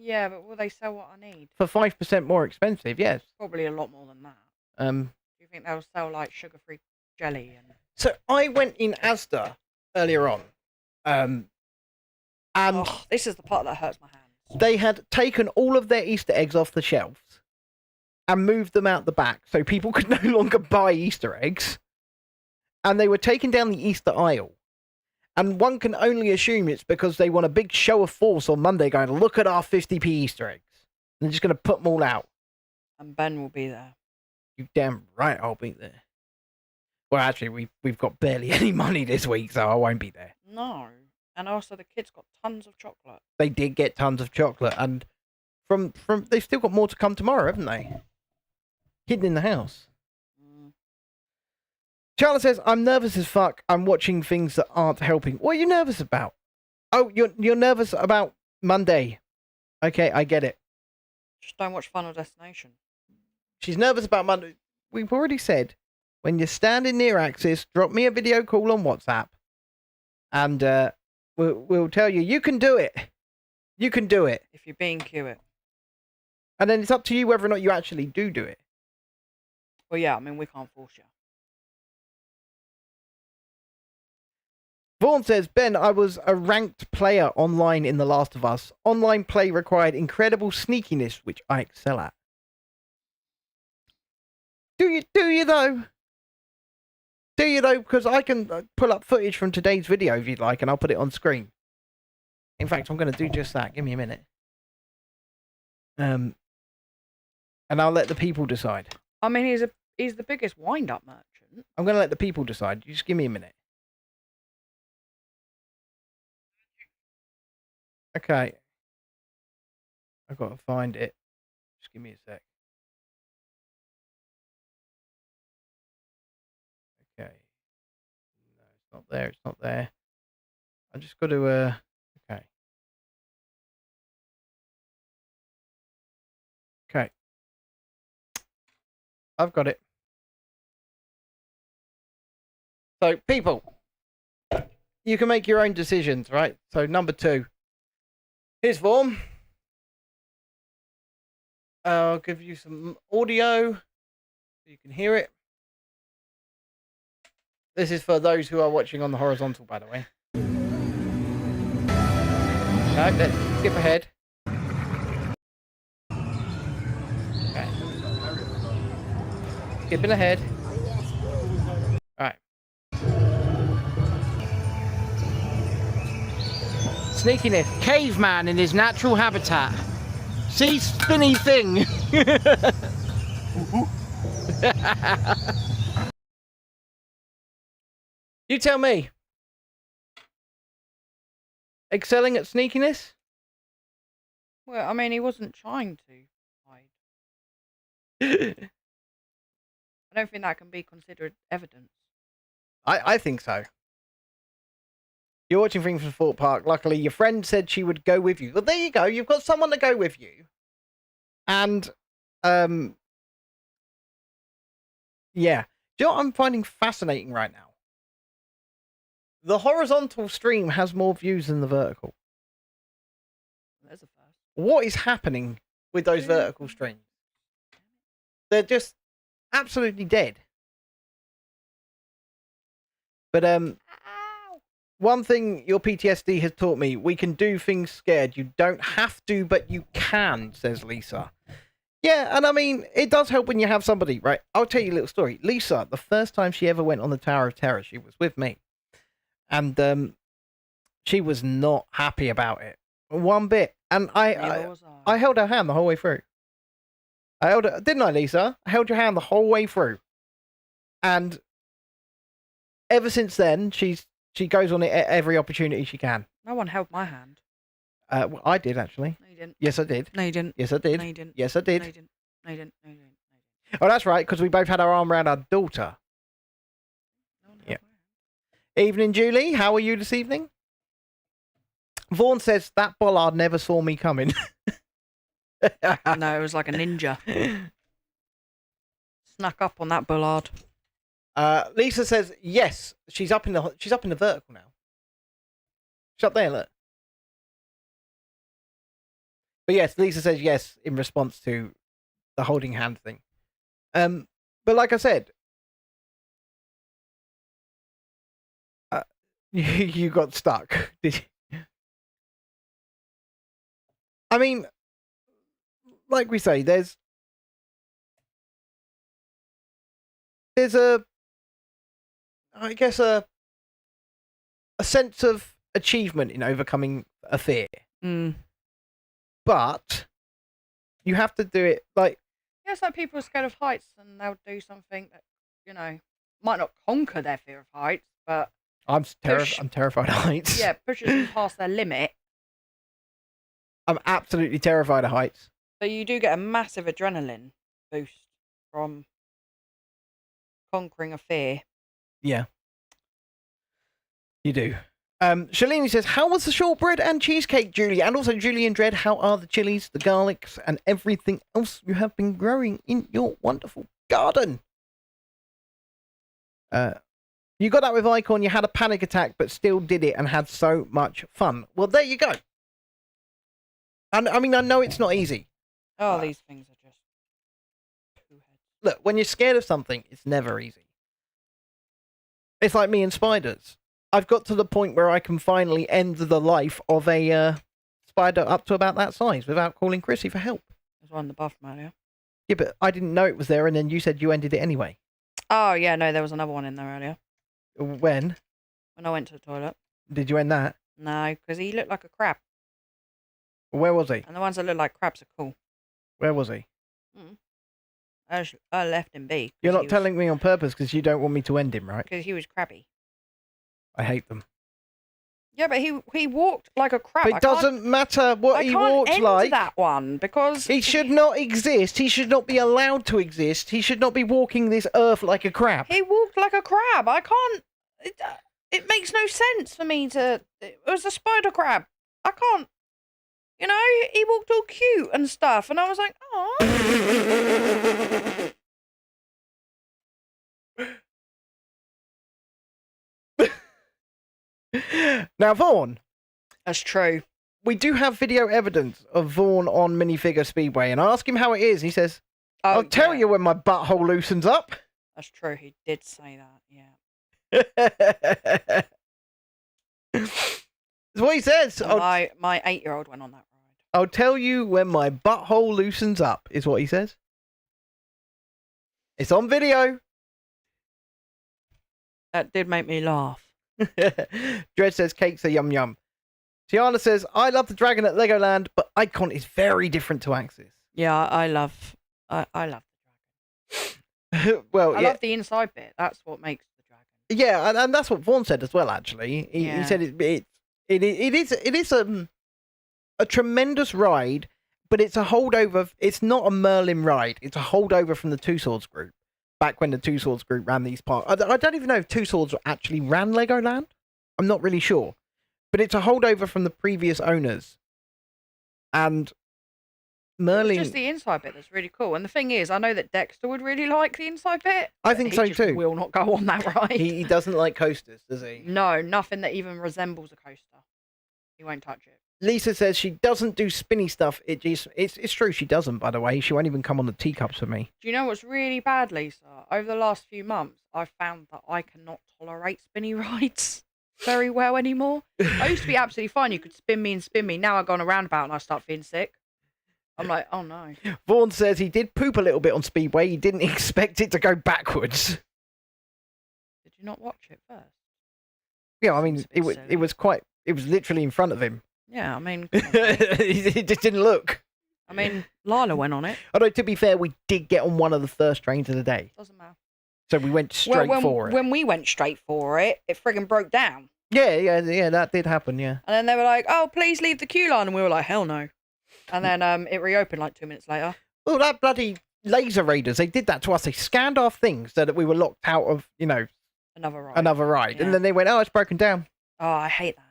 Yeah, but will they sell what I need? for 5% more expensive. Yes. Probably a lot more than that. Um. Do you think they'll sell like sugar-free jelly and? So I went in Asda earlier on. And Oh, this is the part that hurts my hands. they had taken all of their Easter eggs off the shelves and moved them out the back so people could no longer buy Easter eggs. And they were taking down the Easter aisle. And one can only assume it's because they want a big show of force on Monday going, look at our 50p Easter eggs. And they're just going to put them all out. And Ben will be there. You damn right I'll be there. Well, actually, we've got barely any money this week, so I won't be there. No. And also the kids got tons of chocolate. They did get tons of chocolate, and from they've still got more to come tomorrow, haven't they? Hidden in the house. Charlotte says, I'm nervous as fuck. I'm watching things that aren't helping. What are you nervous about? Oh, you're nervous about Monday. Okay, I get it. Just don't watch Final Destination. She's nervous about Monday. We've already said, when you're standing near Axis, drop me a video call on WhatsApp, and we'll tell you, you can do it. You can do it. If you're being cute. And then it's up to you whether or not you actually do it. Well, yeah, I mean, we can't force you. Vaughn says, Ben, I was a ranked player online in The Last of Us. Online play required incredible sneakiness, which I excel at. Do you though? Do you though? Because I can pull up footage from today's video if you'd like, and I'll put it on screen. In fact, I'm going to do just that. Give me a minute. And I'll let the people decide. I mean, he's the biggest wind-up merchant. I'm going to let the people decide. You just give me a minute. Okay. I've got to find it. Just give me a sec. Okay. No, it's not there. It's not there. I just got to, okay. Okay. I've got it. So, people, you can make your own decisions, right? So, number 2. Here's Vorm. I'll give you some audio so you can hear it. This is for those who are watching on the horizontal, by the way. No, let's skip ahead. Okay. Skipping ahead. Alright. Sneakiness. Caveman in his natural habitat. See, spinny thing. You tell me. Excelling at sneakiness? Well, I mean, he wasn't trying to hide. I don't think that can be considered evidence. I think so. You're watching things from Fort Park. Luckily, your friend said she would go with you. Well, there you go. You've got someone to go with you. And, yeah. Do you know what I'm finding fascinating right now? The horizontal stream has more views than the vertical. There's a first. What is happening with those vertical streams? They're just absolutely dead. But, one thing your PTSD has taught me, we can do things scared. You don't have to, but you can, says Lisa. Yeah, and I mean, it does help when you have somebody, right? I'll tell you a little story. Lisa, the first time she ever went on the Tower of Terror, she was with me. And she was not happy about it. One bit. And I held her hand the whole way through. I held it, didn't I, Lisa? I held your hand the whole way through. And ever since then, she goes on it at every opportunity she can. No one held my hand. Well, I did, actually. No, you didn't. Yes, I did. No, you didn't. Yes, I did. No, you didn't. Yes, I did. No, you didn't. No, you didn't. No, you didn't. Oh, that's right, because we both had our arm around our daughter. No one held Yeah. my hand. Evening, Julie. How are you this evening? Vaughn says that bollard never saw me coming. No, it was like a ninja. Snuck up on that bullard. Lisa says yes. She's up in the vertical now. She's up there, look. But yes, Lisa says yes in response to the holding hand thing. But like I said, you got stuck, did you? I mean, like we say, there's I guess a sense of achievement in overcoming a fear, but you have to do it like. Yeah, it's like people are scared of heights and they'll do something that, might not conquer their fear of heights, but I'm terrified of heights. yeah, pushes them past their limit. I'm absolutely terrified of heights. But you do get a massive adrenaline boost from conquering a fear. Yeah. You do. Shalini says, how was the shortbread and cheesecake, Julie? And also, Julie and Dredd, how are the chilies, the garlics, and everything else you have been growing in your wonderful garden? You got that with Icon, you had a panic attack, but still did it and had so much fun. Well, there you go. And I mean, I know it's not easy. Oh, these things are just poo heads. Look, when you're scared of something, it's never easy. It's like me and spiders. I've got to the point where I can finally end the life of a spider up to about that size without calling Chrissy for help. There's one in the bathroom earlier. Yeah, but I didn't know it was there, and then you said you ended it anyway. Oh, yeah, no, there was another one in there earlier. When? When I went to the toilet. Did you end that? No, because he looked like a crab. Where was he? And the ones that look like crabs are cool. Where was he? I left him be. You're not telling me on purpose because you don't want me to end him, right? Because he was crabby. I hate them. Yeah, but he walked like a crab. But it doesn't matter what he walks end like. that one because He should not exist. He should not be allowed to exist. He should not be walking this earth like a crab. he walked like a crab. I can't. It makes no sense for me to. It was a spider crab. I can't. He walked all cute and stuff, and I was like, oh. Now, Vaughn, That's true. we do have video evidence of Vaughn on Minifigure Speedway, and I ask him how it is. He says, I'll tell you when my butthole loosens up. That's true. He did say that. Yeah. That's what he says. And my 8-year-old went on that ride. I'll tell you when my butthole loosens up, is what he says. It's on video. That did make me laugh. Dredd says cakes are yum yum. Tiana says, I love the dragon at Legoland, but Icon is very different to Axis. Yeah, I love the dragon. Well, I yeah. love the inside bit. That's what makes the dragon. Yeah, and that's what Vaughn said as well, actually. He said it is a tremendous ride, but it's a holdover. It's not a Merlin ride. It's a holdover from the Two Swords group. Back when the Two Swords group ran these parks. I don't even know if Two Swords actually ran Legoland. I'm not really sure. But it's a holdover from the previous owners. And Merlin... It's just the inside bit that's really cool. And the thing is, I know that Dexter would really like the inside bit. I think so He just too. will not go on that ride. He doesn't like coasters, does he? No, nothing that even resembles a coaster. He won't touch it. Lisa says she doesn't do spinny stuff. It's true, she doesn't, by the way. She won't even come on the teacups for me. Do you know what's really bad, Lisa? Over the last few months, I've found that I cannot tolerate spinny rides very well anymore. I used to be absolutely fine. You could spin me and spin me. Now I go on a roundabout and I start feeling sick. I'm like, oh no. Vaughn says he did poop a little bit on Speedway. He didn't expect it to go backwards. Did you not watch it first? Yeah, I mean, it was literally in front of him. Yeah, I mean, He just didn't look. I mean, Lila went on it. Although, to be fair, we did get on one of the first trains of the day. Doesn't matter. So we went straight for it. When we went straight for it, it friggin' broke down. Yeah, that did happen, yeah. And then they were like, "Oh, please leave the queue line," and we were like, "Hell no!" And then it reopened like 2 minutes later. Well, that bloody laser raiders, they did that to us. They scanned our things so that we were locked out of, Another ride. And then they went, "Oh, it's broken down." Oh, I hate that.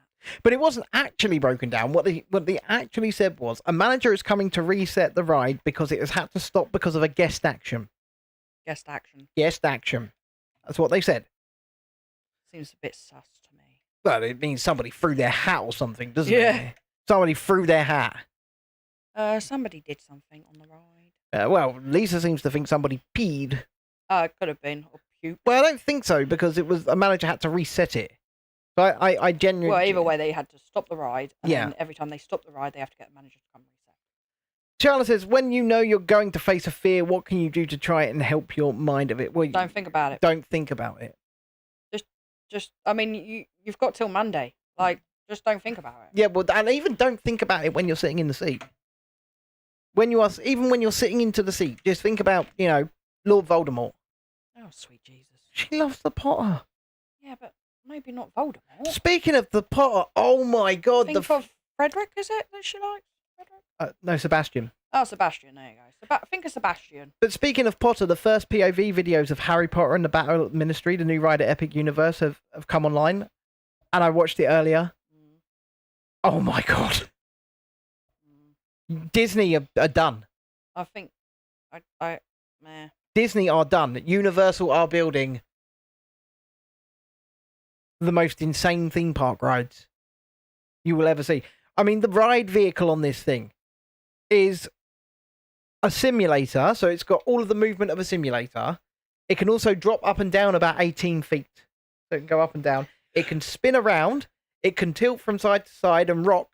But it wasn't actually broken down. What they actually said was a manager is coming to reset the ride because it has had to stop because of a guest action. Guest action. Guest action. That's what they said. Seems a bit sus to me. Well, it means somebody threw their hat or something, doesn't Yeah. it? Somebody threw their hat. Somebody did something on the ride. Well, Lisa seems to think somebody peed. It could have been, or puke. Well, I don't think so, because it was a manager had to reset it. So I genuinely... Well, either way, they had to stop the ride, and Yeah. then every time they stop the ride, they have to get the manager to come reset. Charlotte says, when you know you're going to face a fear, what can you do to try it and help your mind of it? Well, Don't think about it. Don't think about it. Just, I mean, you've got till Monday. Like, just don't think about it. Yeah, well, and even don't think about it when you're sitting in the seat. Even when you're sitting into the seat, just think about, Lord Voldemort. Oh, sweet Jesus. She loves the Potter. Yeah, but maybe not Voldemort. Speaking of the Potter, oh my God, Think of Frederick, is it that she likes? Frederick? no, Sebastian. Oh, Sebastian. There you go. Think of Sebastian. But speaking of Potter, the first POV videos of Harry Potter and the Battle Ministry, the new ride at Epic Universe, have come online, and I watched it earlier. Mm. Oh my God. Mm. Disney are done. I think meh. Disney are done. Universal are building the most insane theme park rides you will ever see. I mean, the ride vehicle on this thing is a simulator, so it's got all of the movement of a simulator. It can also drop up and down about 18 feet. So it can go up and down. It can spin around. It can tilt from side to side and rock.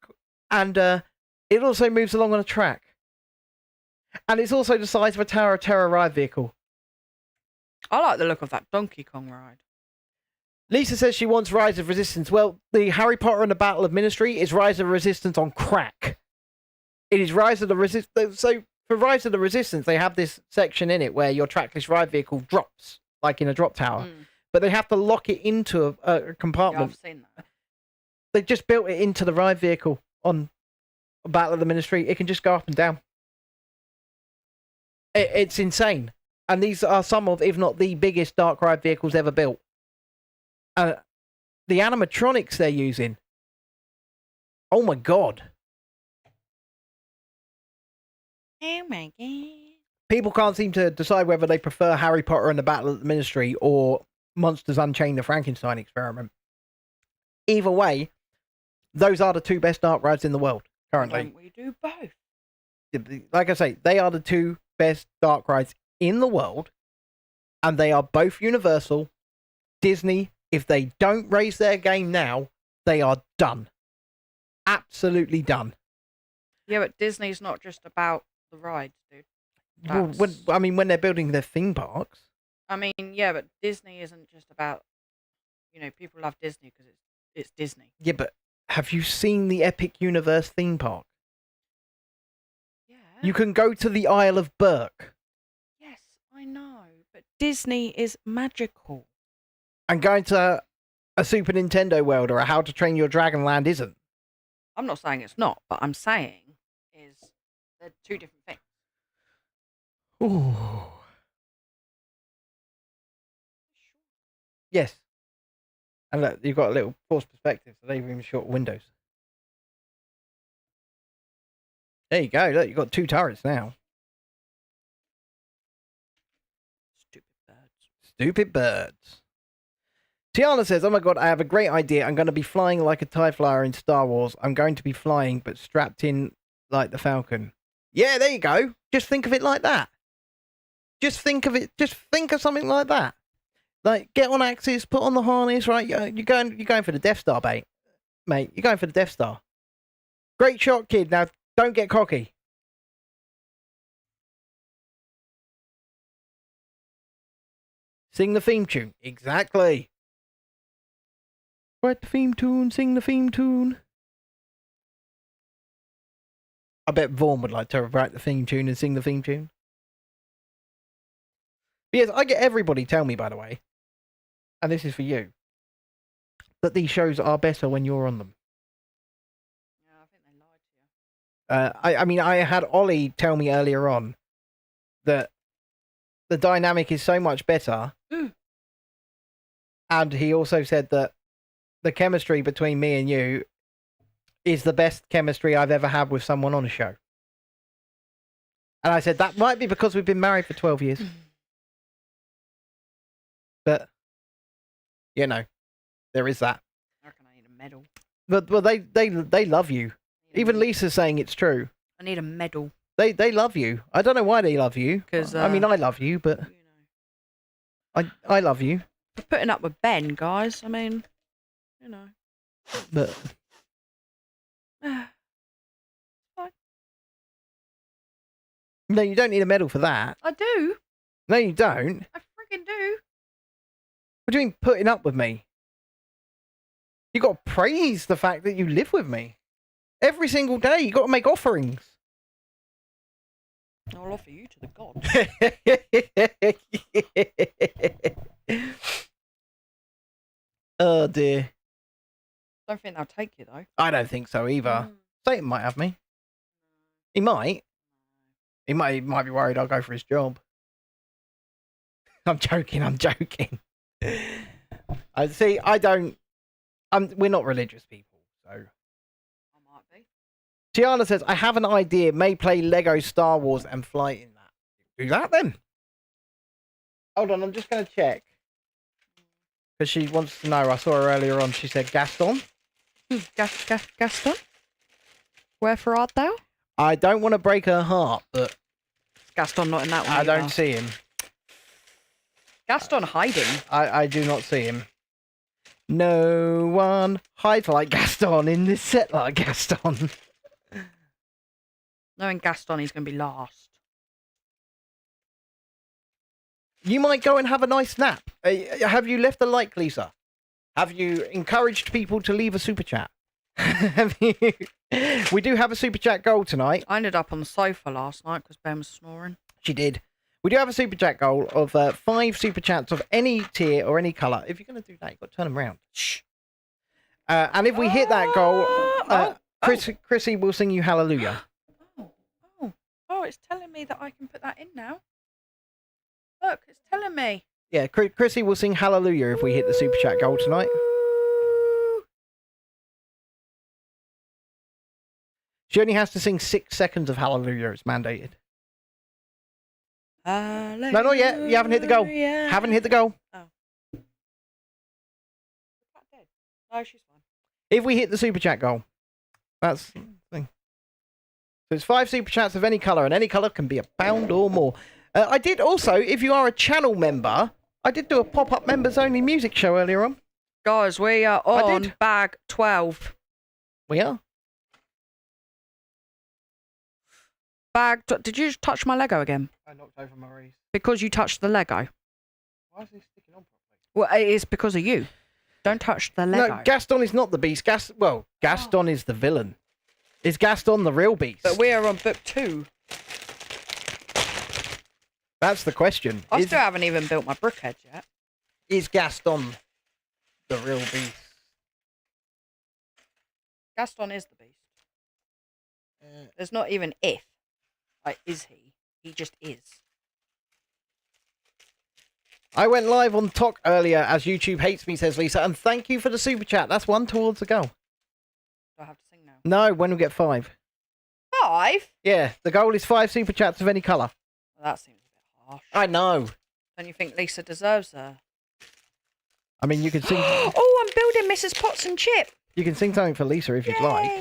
And it also moves along on a track. And it's also the size of a Tower of Terror ride vehicle. I like the look of that Donkey Kong ride. Lisa says she wants Rise of Resistance. Well, the Harry Potter and the Battle of Ministry is Rise of Resistance on crack. It is Rise of the Resistance. So for Rise of the Resistance, they have this section in it where your trackless ride vehicle drops, like in a drop tower. But they have to lock it into a compartment. Yeah, I've seen that. They just built it into the ride vehicle on Battle of the Ministry. It can just go up and down. It's insane. And these are some of, if not the biggest dark ride vehicles ever built. The animatronics they're using. Oh my God. Oh my God. People can't seem to decide whether they prefer Harry Potter and the Battle of the Ministry or Monsters Unchained, the Frankenstein Experiment. Either way, those are the two best dark rides in the world currently. Don't we do both? Like I say, they are the two best dark rides in the world, and they are both Universal. Disney, if they don't raise their game now, they are done. Absolutely done. Yeah, but Disney's not just about the rides, dude. Well, when they're building their theme parks. I mean, yeah, but Disney isn't just about, people love Disney because it's Disney. Yeah, but have you seen the Epic Universe theme park? Yeah. You can go to the Isle of Berk. Yes, I know, but Disney is magical. And going to a Super Nintendo World or a How to Train Your Dragon Land isn't. I'm not saying it's not, but I'm saying is they're two different things. Ooh. Yes. And look, you've got a little forced perspective, so they've even short windows. There you go. Look, you've got two turrets now. Stupid birds. Stupid birds. Tiana says, oh my God, I have a great idea. I'm going to be flying like a TIE flyer in Star Wars. I'm going to be flying, but strapped in like the Falcon. Yeah, there you go. Just think of it like that. Just think of something like that. Like, get on axis, put on the harness, right? You're going for the Death Star, mate. You're going for the Death Star. Great shot, kid. Now, don't get cocky. Sing the theme tune. Exactly. Write the theme tune, sing the theme tune. I bet Vaughan would like to write the theme tune and sing the theme tune. But yes, I get everybody tell me, by the way, and this is for you, that these shows are better when you're on them. Yeah, I think they lied to you. I mean, I had Ollie tell me earlier on that the dynamic is so much better. And he also said that the chemistry between me and you is the best chemistry I've ever had with someone on a show. And I said, that might be because we've been married for 12 years. But, you know, there is that. I reckon I need a medal. But well, they love you. Even Lisa's saying it's true. I need a medal. They love you. I don't know why they love you. 'Cause, I mean, I love you, but You know. I love you. We're putting up with Ben, guys. I mean, you know. But Fine. no, you don't need a medal for that. I do. No, you don't. I freaking do. What do you mean putting up with me? You got to praise the fact that you live with me. Every single day, you got to make offerings. I'll offer you to the gods. Oh dear. Don't think they'll take you though. I don't think so either. Satan might have me. He might. He might be worried I'll go for his job. I'm joking. I see. I don't. We're not religious people, so. I might be. Tiana says, I have an idea. May play Lego Star Wars and fly in that. Do that then. Hold on, I'm just going to check. Because she wants to know. I saw her earlier on. She said, Gaston. Gaston? Wherefore art thou? I don't want to break her heart, but Is Gaston not in that one? I don't either? see him. Gaston hiding. I do not see him. No one hides like Gaston in this set like Gaston. Knowing Gaston, he's going to be last. You might go and have a nice nap. Have you left a like, Lisa? Have you encouraged people to leave a super chat? Have you? We do have a super chat goal tonight. I ended up on the sofa last night because Ben was snoring. She did. We do have a super chat goal of 5 super chats of any tier or any colour. If you're going to do that, you've got to turn them around. Shh. And if we hit that goal, Chrissy will sing you hallelujah. Oh, it's telling me that I can put that in now. Look, it's telling me. Yeah, Chrissy will sing hallelujah if we hit the super chat goal tonight. She only has to sing 6 seconds of hallelujah. It's mandated. Hallelujah. No, not yet. You haven't hit the goal. Haven't hit the goal. Oh. No, she's fine. If we hit the super chat goal, that's the thing. So it's 5 super chats of any colour, and any colour can be £1 or more. I did also, if you are a channel member, I did do a pop-up members only music show earlier on. Guys, we are on bag 12. We are. Did you just touch my Lego again? I knocked over Maurice. Because you touched the Lego. Why is this sticking on properly? Well, it is because of you. Don't touch the Lego. No, Gaston is not the beast. Gaston is the villain. Is Gaston the real beast? But we are on book 2. That's the question. I still haven't even built my brickhead yet. Is Gaston the real beast? Gaston is the beast. There's not even if. Like, is he? He just is. I went live on Tok earlier as YouTube hates me, says Lisa, and thank you for the super chat. That's 1 towards the goal. Do I have to sing now? No, when we get 5. 5? Yeah, the goal is 5 super chats of any colour. Well, that seems a bit harsh. I know. Don't you think Lisa deserves her? I mean, you can sing. Oh, I'm building Mrs. Potts and Chip. You can sing something for Lisa if you'd like.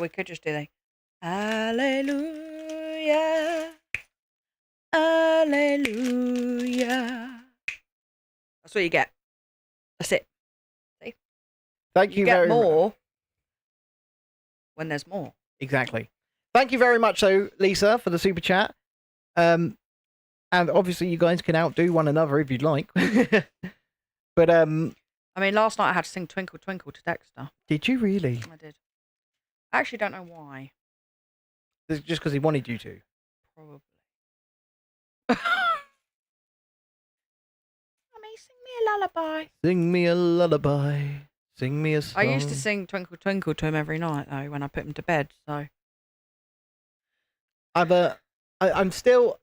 We could just do the Hallelujah. Hallelujah. That's what you get. That's it. See? Thank you get very much. more when there's more. Exactly. Thank you very much, though, Lisa, for the super chat. And obviously, you guys can outdo one another if you'd like. But I mean, last night I had to sing Twinkle Twinkle to Dexter. did you really? I did. I actually don't know why. It's just because he wanted you to. Probably. Mommy, sing me a lullaby. Sing me a lullaby. Sing me a song. I used to sing Twinkle Twinkle to him every night though when I put him to bed. So I'm still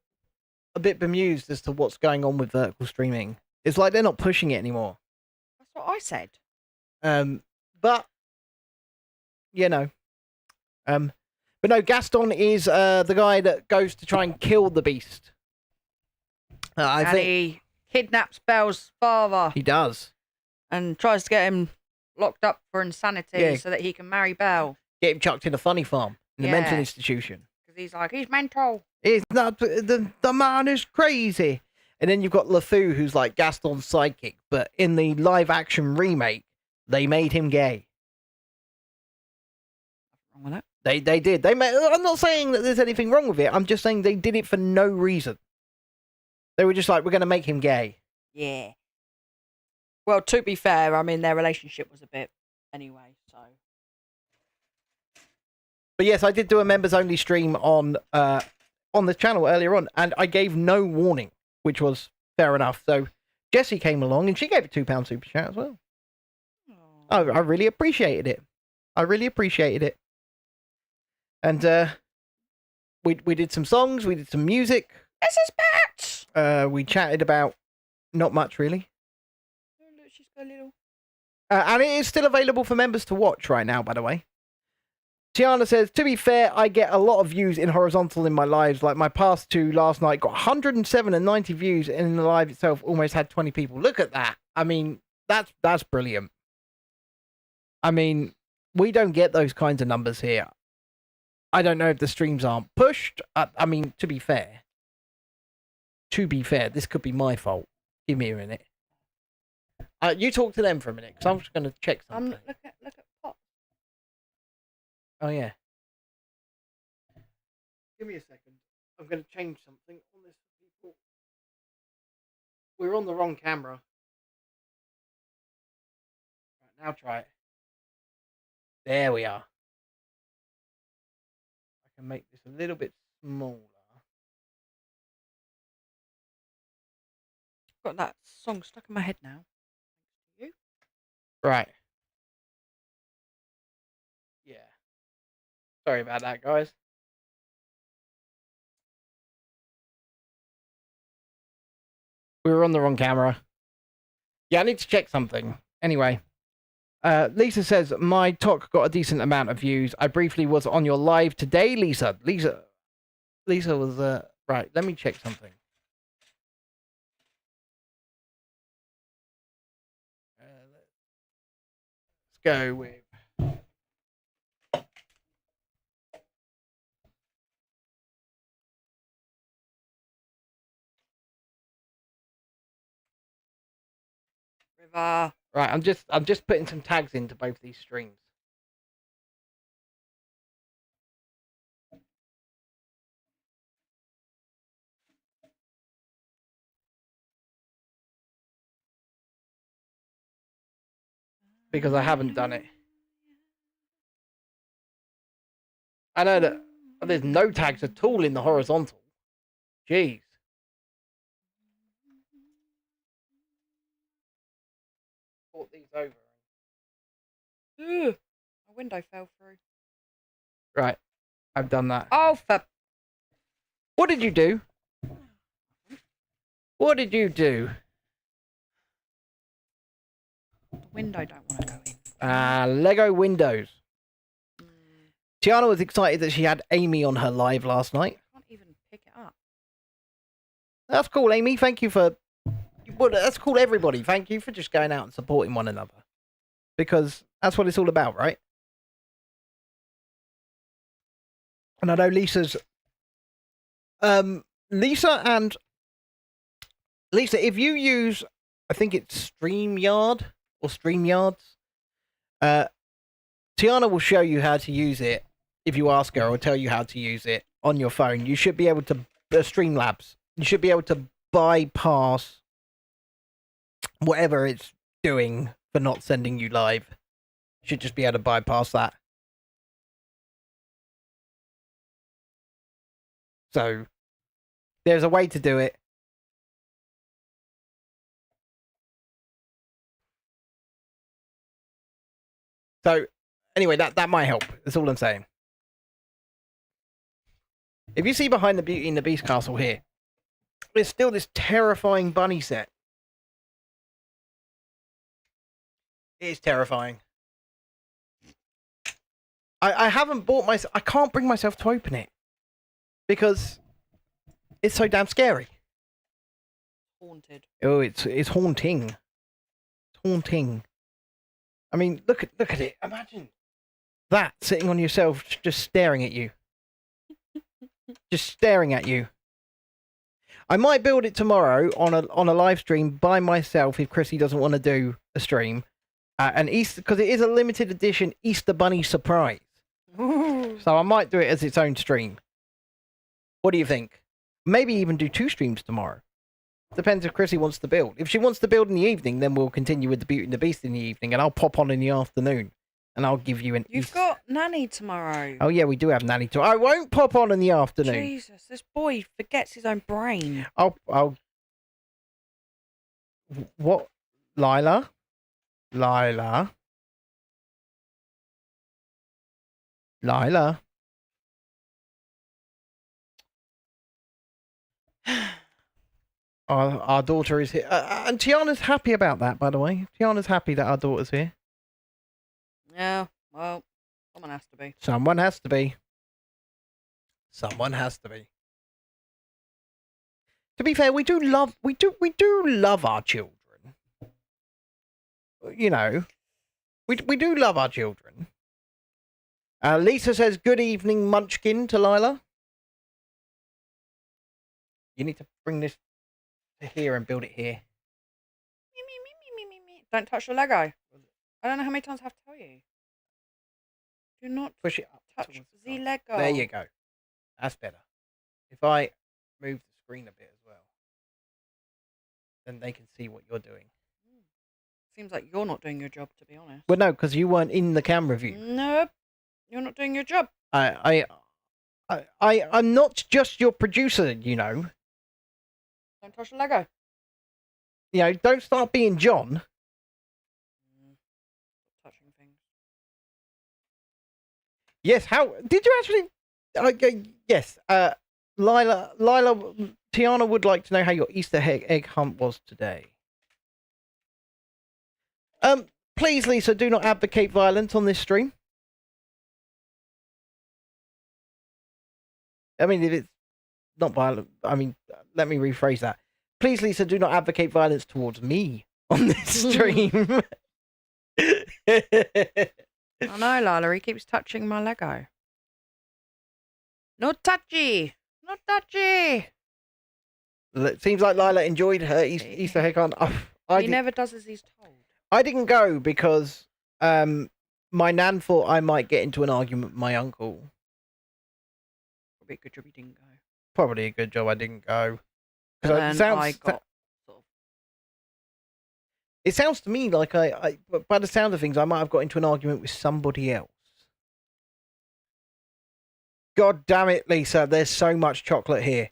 a bit bemused as to what's going on with vertical streaming. It's like they're not pushing it anymore. that's what I said. But you know, but no, Gaston is the guy that goes to try and kill the beast. I And think he kidnaps Belle's father he does. and tries to get him locked up for insanity Yeah. so that he can marry Belle. Get him chucked in a funny farm in a mental Yeah. institution. Because he's like, he's mental. It's not the man is crazy. And then you've got LeFou, who's like Gaston's sidekick, but in the live action remake, they made him gay. Wrong with it. They did. They made, I'm not saying that there's anything wrong with it. I'm just saying they did it for no reason. They were just like, we're going to make him gay. Yeah. Well, to be fair, I mean, their relationship was a bit anyway, so. But yes, I did do a members only stream on the channel earlier on, and I gave no warning, which was fair enough. So Jessie came along and she gave a £2 super chat as well. I really appreciated it. I really appreciated it. And we did some songs, we did some music. This is Bat! We chatted about not much really. Oh, look, she's got a little. And it is still available for members to watch right now, by the way. Tiana says, to be fair, I get a lot of views in horizontal in my lives. Like my past two last night got 107 and 90 views, and in the live itself almost had 20 people. Look at that. I mean, that's brilliant. I mean, we don't get those kinds of numbers here. I don't know if the streams aren't pushed. I mean, to be fair, this could be my fault. Give me a minute. You talk to them for a minute, because I'm just going to check something. Look at Pop. Oh, yeah. Give me a second. I'm going to change something on this for people. We're on the wrong camera. Right, now try it. There we are. I can make this a little bit smaller. Got that song stuck in my head now. You? Right. Yeah. Sorry about that, guys. We were on the wrong camera. Yeah, I need to check something. Anyway. Lisa says, my talk got a decent amount of views. I briefly was on your live today, Lisa. Lisa was, right, let me check something. Let's go with... River. Right, I'm just putting some tags into both these streams. Because I haven't done it. I know that there's no tags at all in the horizontal. Jeez. Brought these over. Ugh. My window fell through. Right, I've done that. Oh, for... What did you do? What did you do? The window don't want to go in. Lego windows. Mm, Tiana was excited that she had Amy on her live last night. I can't even pick it up. That's cool, Amy. Thank you for... Well, that's cool, everybody. Thank you for just going out and supporting one another. Because that's what it's all about, right? And I know Lisa's... Lisa, if you use... I think it's StreamYard or StreamYards. Tiana will show you how to use it. If you ask her, or tell you how to use it on your phone. You should be able to... Streamlabs. You should be able to bypass... whatever it's doing for not sending you live. Should just be able to bypass that. So there's a way to do it. So anyway, that might help. That's all I'm saying. If you see behind the Beauty and the Beast castle here, there's still this terrifying bunny set. It is terrifying. I haven't bought myself. I can't bring myself to open it because it's so damn scary. Haunted. Oh, it's haunting. It's haunting. I mean, look at it. Imagine that sitting on yourself, just staring at you. Just staring at you. I might build it tomorrow on a live stream by myself if Chrissy doesn't want to do a stream. And Easter, because it is a limited edition Easter Bunny surprise. So I might do it as its own stream. What do you think? Maybe even do 2 streams tomorrow. Depends if Chrissy wants to build. If she wants to build in the evening, then we'll continue with the Beauty and the Beast in the evening, and I'll pop on in the afternoon, and I'll give you an. You've got Nanny tomorrow. Oh yeah, we do have Nanny tomorrow. I won't pop on in the afternoon. Jesus, this boy forgets his own brain. I'll. What, Lila? Our daughter is here. And Tiana's happy about that, by the way. Tiana's happy that our daughter's here. Yeah, well, someone has to be. Someone has to be. Someone has to be. To be fair, we do love our children. You know, we do love our children. Lisa says, "Good evening, Munchkin," to Lila. You need to bring this to here and build it here. Don't touch the Lego. I don't know how many times I have to tell you. Do not Push it up. touch towards the top. Lego. There you go. That's better. If I move the screen a bit as well, then they can see what you're doing. Seems like you're not doing your job, to be honest. Well, no, because you weren't in the camera view. Nope. You're not doing your job. I'm not just your producer, you know. Don't touch the Lego. You know, don't start being John. Touching things. Yes, how did you actually? Yes, Lila, Tiana would like to know how your Easter egg hunt was today. Please, Lisa, do not advocate violence on this stream. I mean, if it's not violent, I mean, let me rephrase that. Please, Lisa, do not advocate violence towards me on this stream. I know, Lila. He keeps touching my Lego. No touchy. No touchy. It seems like Lila enjoyed her Easter egg hunt. He never does as he's told. I didn't go because my nan thought I might get into an argument with my uncle. Probably a good job you didn't go. Probably a good job I didn't go. And then I got sort of... It sounds to me like by the sound of things, I might have got into an argument with somebody else. God damn it, Lisa, there's so much chocolate here.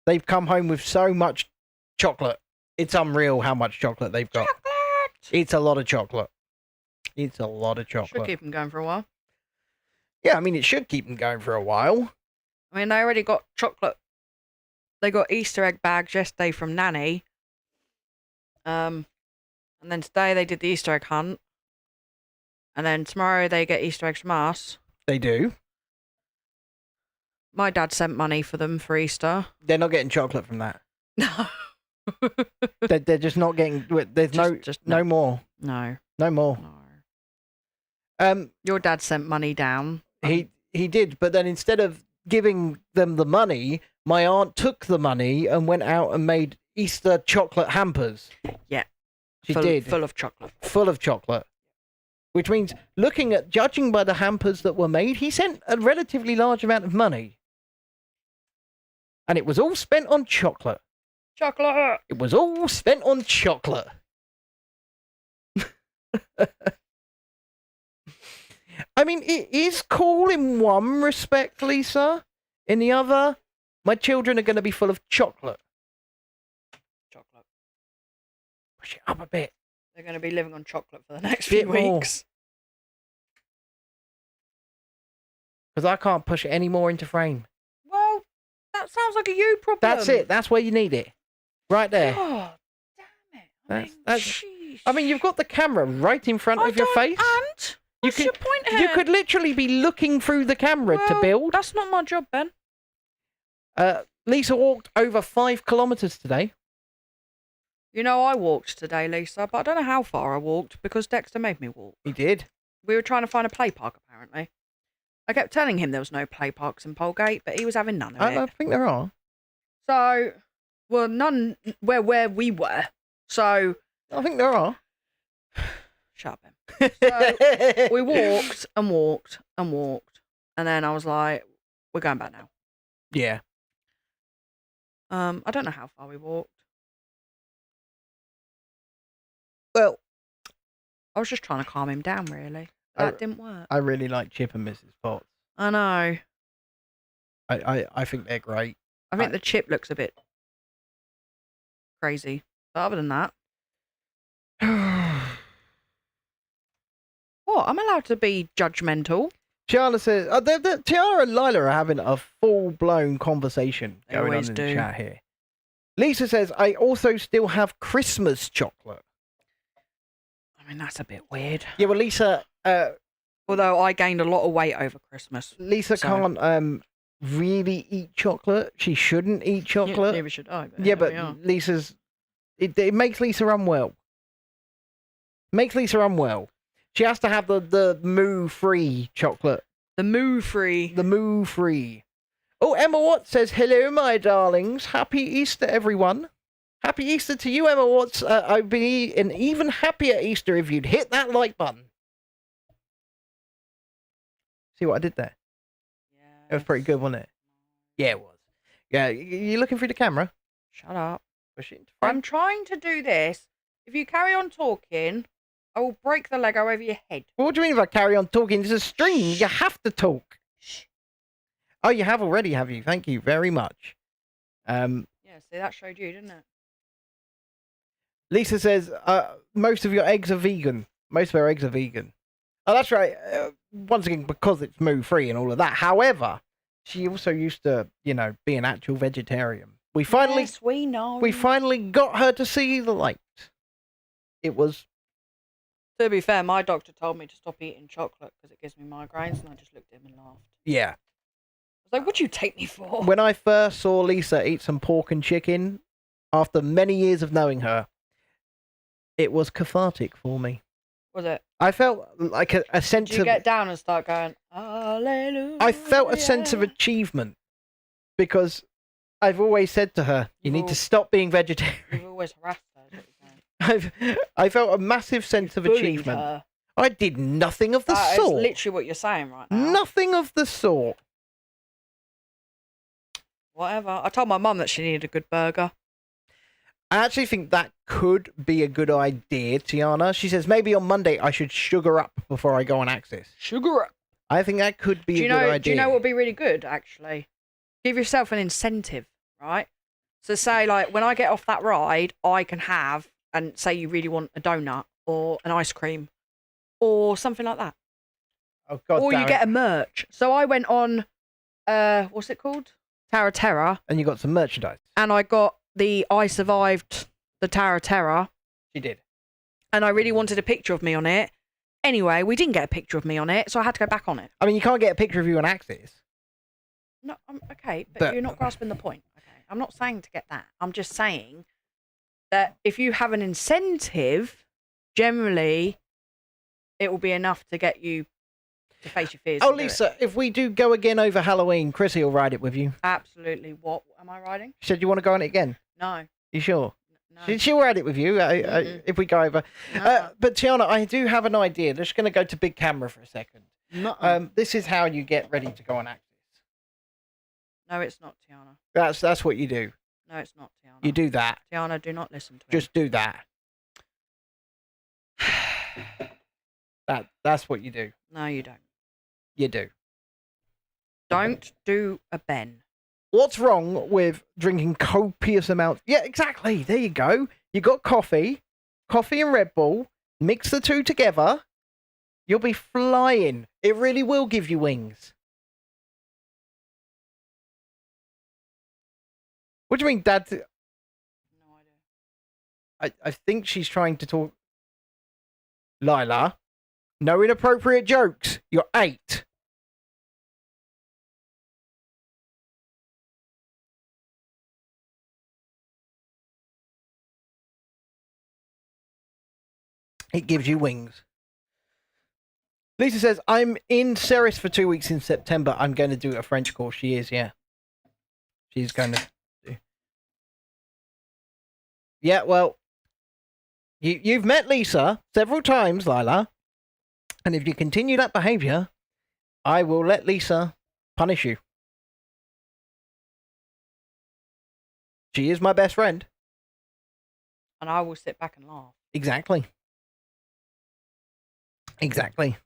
They've come home with so much chocolate. It's unreal how much chocolate they've got. Chocolate! It's a lot of chocolate. It's a lot of chocolate. Should keep them going for a while. Yeah, I mean, it should keep them going for a while. I mean, they already got chocolate. They got Easter egg bags yesterday from Nanny. And then today they did the Easter egg hunt. And then tomorrow they get Easter eggs from us. They do. My dad sent money for them for Easter. They're not getting chocolate from that. No. They're just not getting. There's no more. No. No more. No. Your dad sent money down. He did, but then instead of giving them the money, my aunt took the money and went out and made Easter chocolate hampers. Yeah. She did. Full of chocolate. Full of chocolate. Which means, judging by the hampers that were made, he sent a relatively large amount of money. And it was all spent on chocolate. Chocolate! It was all spent on chocolate. I mean, it is cool in one respect, Lisa. In the other, My children are going to be full of chocolate. Chocolate. Push it up a bit. They're going to be living on chocolate for the next Bit few more. weeks. Because I can't push it any more into frame. Well, that sounds like a you problem. That's it. That's where you need it. Right there. Oh, damn it. I mean, you've got the camera right in front of your face. And? What's your point here? You could literally be looking through the camera to Well, build. That's not my job, Ben. Lisa walked over 5 kilometres today. You know, I walked today, Lisa, but I don't know how far I walked because Dexter made me walk. He did. We were trying to find a play park, apparently. I kept telling him there was no play parks in Polegate, but he was having none of it. I think there are. So, well, none where we were. So, I think there are. shut up, Ben. So, we walked and walked and walked, and then I was like, "We're going back now." Yeah. I don't know how far we walked. Well, I was just trying to calm him down, really. That didn't work. I really like Chip and Mrs. Potts. I know. I think they're great. I think the chip looks a bit crazy. But other than that, what? I'm allowed to be judgmental. Tiana says, Tiana and Lila are having a full-blown conversation They going on always in do. the chat here. Lisa says, I also still have Christmas chocolate. I mean, that's a bit weird. Yeah, well, Lisa Although I gained a lot of weight over Christmas. can't really eat chocolate. She shouldn't eat chocolate. Neither should I. Yeah, there we are. but Lisa's... It makes Lisa unwell. Makes Lisa unwell. She has to have the moo-free chocolate. The moo free. The moo-free. Oh, Emma Watts says, hello, my darlings. Happy Easter, everyone. Happy Easter to you, Emma Watts. I'd be an even happier Easter if you'd hit that like button. See what I did there? It was pretty good, wasn't it? Yeah, it was. Yeah, you looking through the camera? Shut up. Push it into frame. I'm trying to do this. If you carry on talking, I will break the Lego over your head. What do you mean if I carry on talking? It's a stream. You have to talk. Shh. Oh, you have already, have you? Thank you very much. Yeah, see, that showed you, didn't it? Lisa says, most of your eggs are vegan. Most of her eggs are vegan. Oh, that's right. Once again, because it's moo-free and all of that. However, she also used to, be an actual vegetarian. We finally got her to see the light. It was... To be fair, my doctor told me to stop eating chocolate because it gives me migraines, and I just looked at him and laughed. Yeah. I was like, what'd you take me for? When I first saw Lisa eat some pork and chicken, after many years of knowing her, it was cathartic for me. Was it? I felt like a sense Did you of... get down and start going, hallelujah? I felt a sense of achievement because I've always said to her, you need to stop being vegetarian. You've always harassed her, is what you're saying. I felt a massive sense of Bullied achievement. her. I did nothing of the That is sort. literally what you're saying right now. Nothing of the sort. Whatever. I told my mum that she needed a good burger. I actually think that could be a good idea, Tiana. She says maybe on Monday I should sugar up before I go on Axis. Sugar up. I think that could be a good idea. Do you know what would be really good, actually? Give yourself an incentive, right? So say, like, when I get off that ride, I can have, and say you really want a donut or an ice cream or something like that. Oh, God, Or you Darren. get a merch. So I went on, what's it called? Tower of Terror. And you got some merchandise. And I got the I survived the Tower of Terror. She did. And I really wanted a picture of me on it. Anyway, we didn't get a picture of me on it, so I had to go back on it. I mean, you can't get a picture of you on Axis. No, okay, but you're not grasping the point. Okay, I'm not saying to get that. I'm just saying that if you have an incentive, generally, it will be enough to get you to face your fears. Oh, and do it. Lisa, if we do go again over Halloween, Chrissy will ride it with you. Absolutely. What am I riding? She said you want to go on it again. No. You sure? No. She'll ride it with you if we go over. No. But Tiana, I do have an idea. Just going to go to big camera for a second. No. This is how you get ready to go on Axis. No, it's not, Tiana. That's what you do. No, it's not, Tiana. You do that. Tiana, do not listen to me. Just do that. That's what you do. No, you don't. You do. Don't do a Ben. What's wrong with drinking copious amounts? Yeah, exactly. There you go. You got coffee and Red Bull. Mix the two together. You'll be flying. It really will give you wings. What do you mean, Dad? No idea. I think she's trying to talk. Lila, no inappropriate jokes. You're 8. It gives you wings. Lisa says, I'm in Ceres for 2 weeks in September. I'm going to do a French course. She is, yeah. She's going to do. Yeah, well, you've met Lisa several times, Lila. And if you continue that behaviour, I will let Lisa punish you. She is my best friend. And I will sit back and laugh. Exactly. Exactly.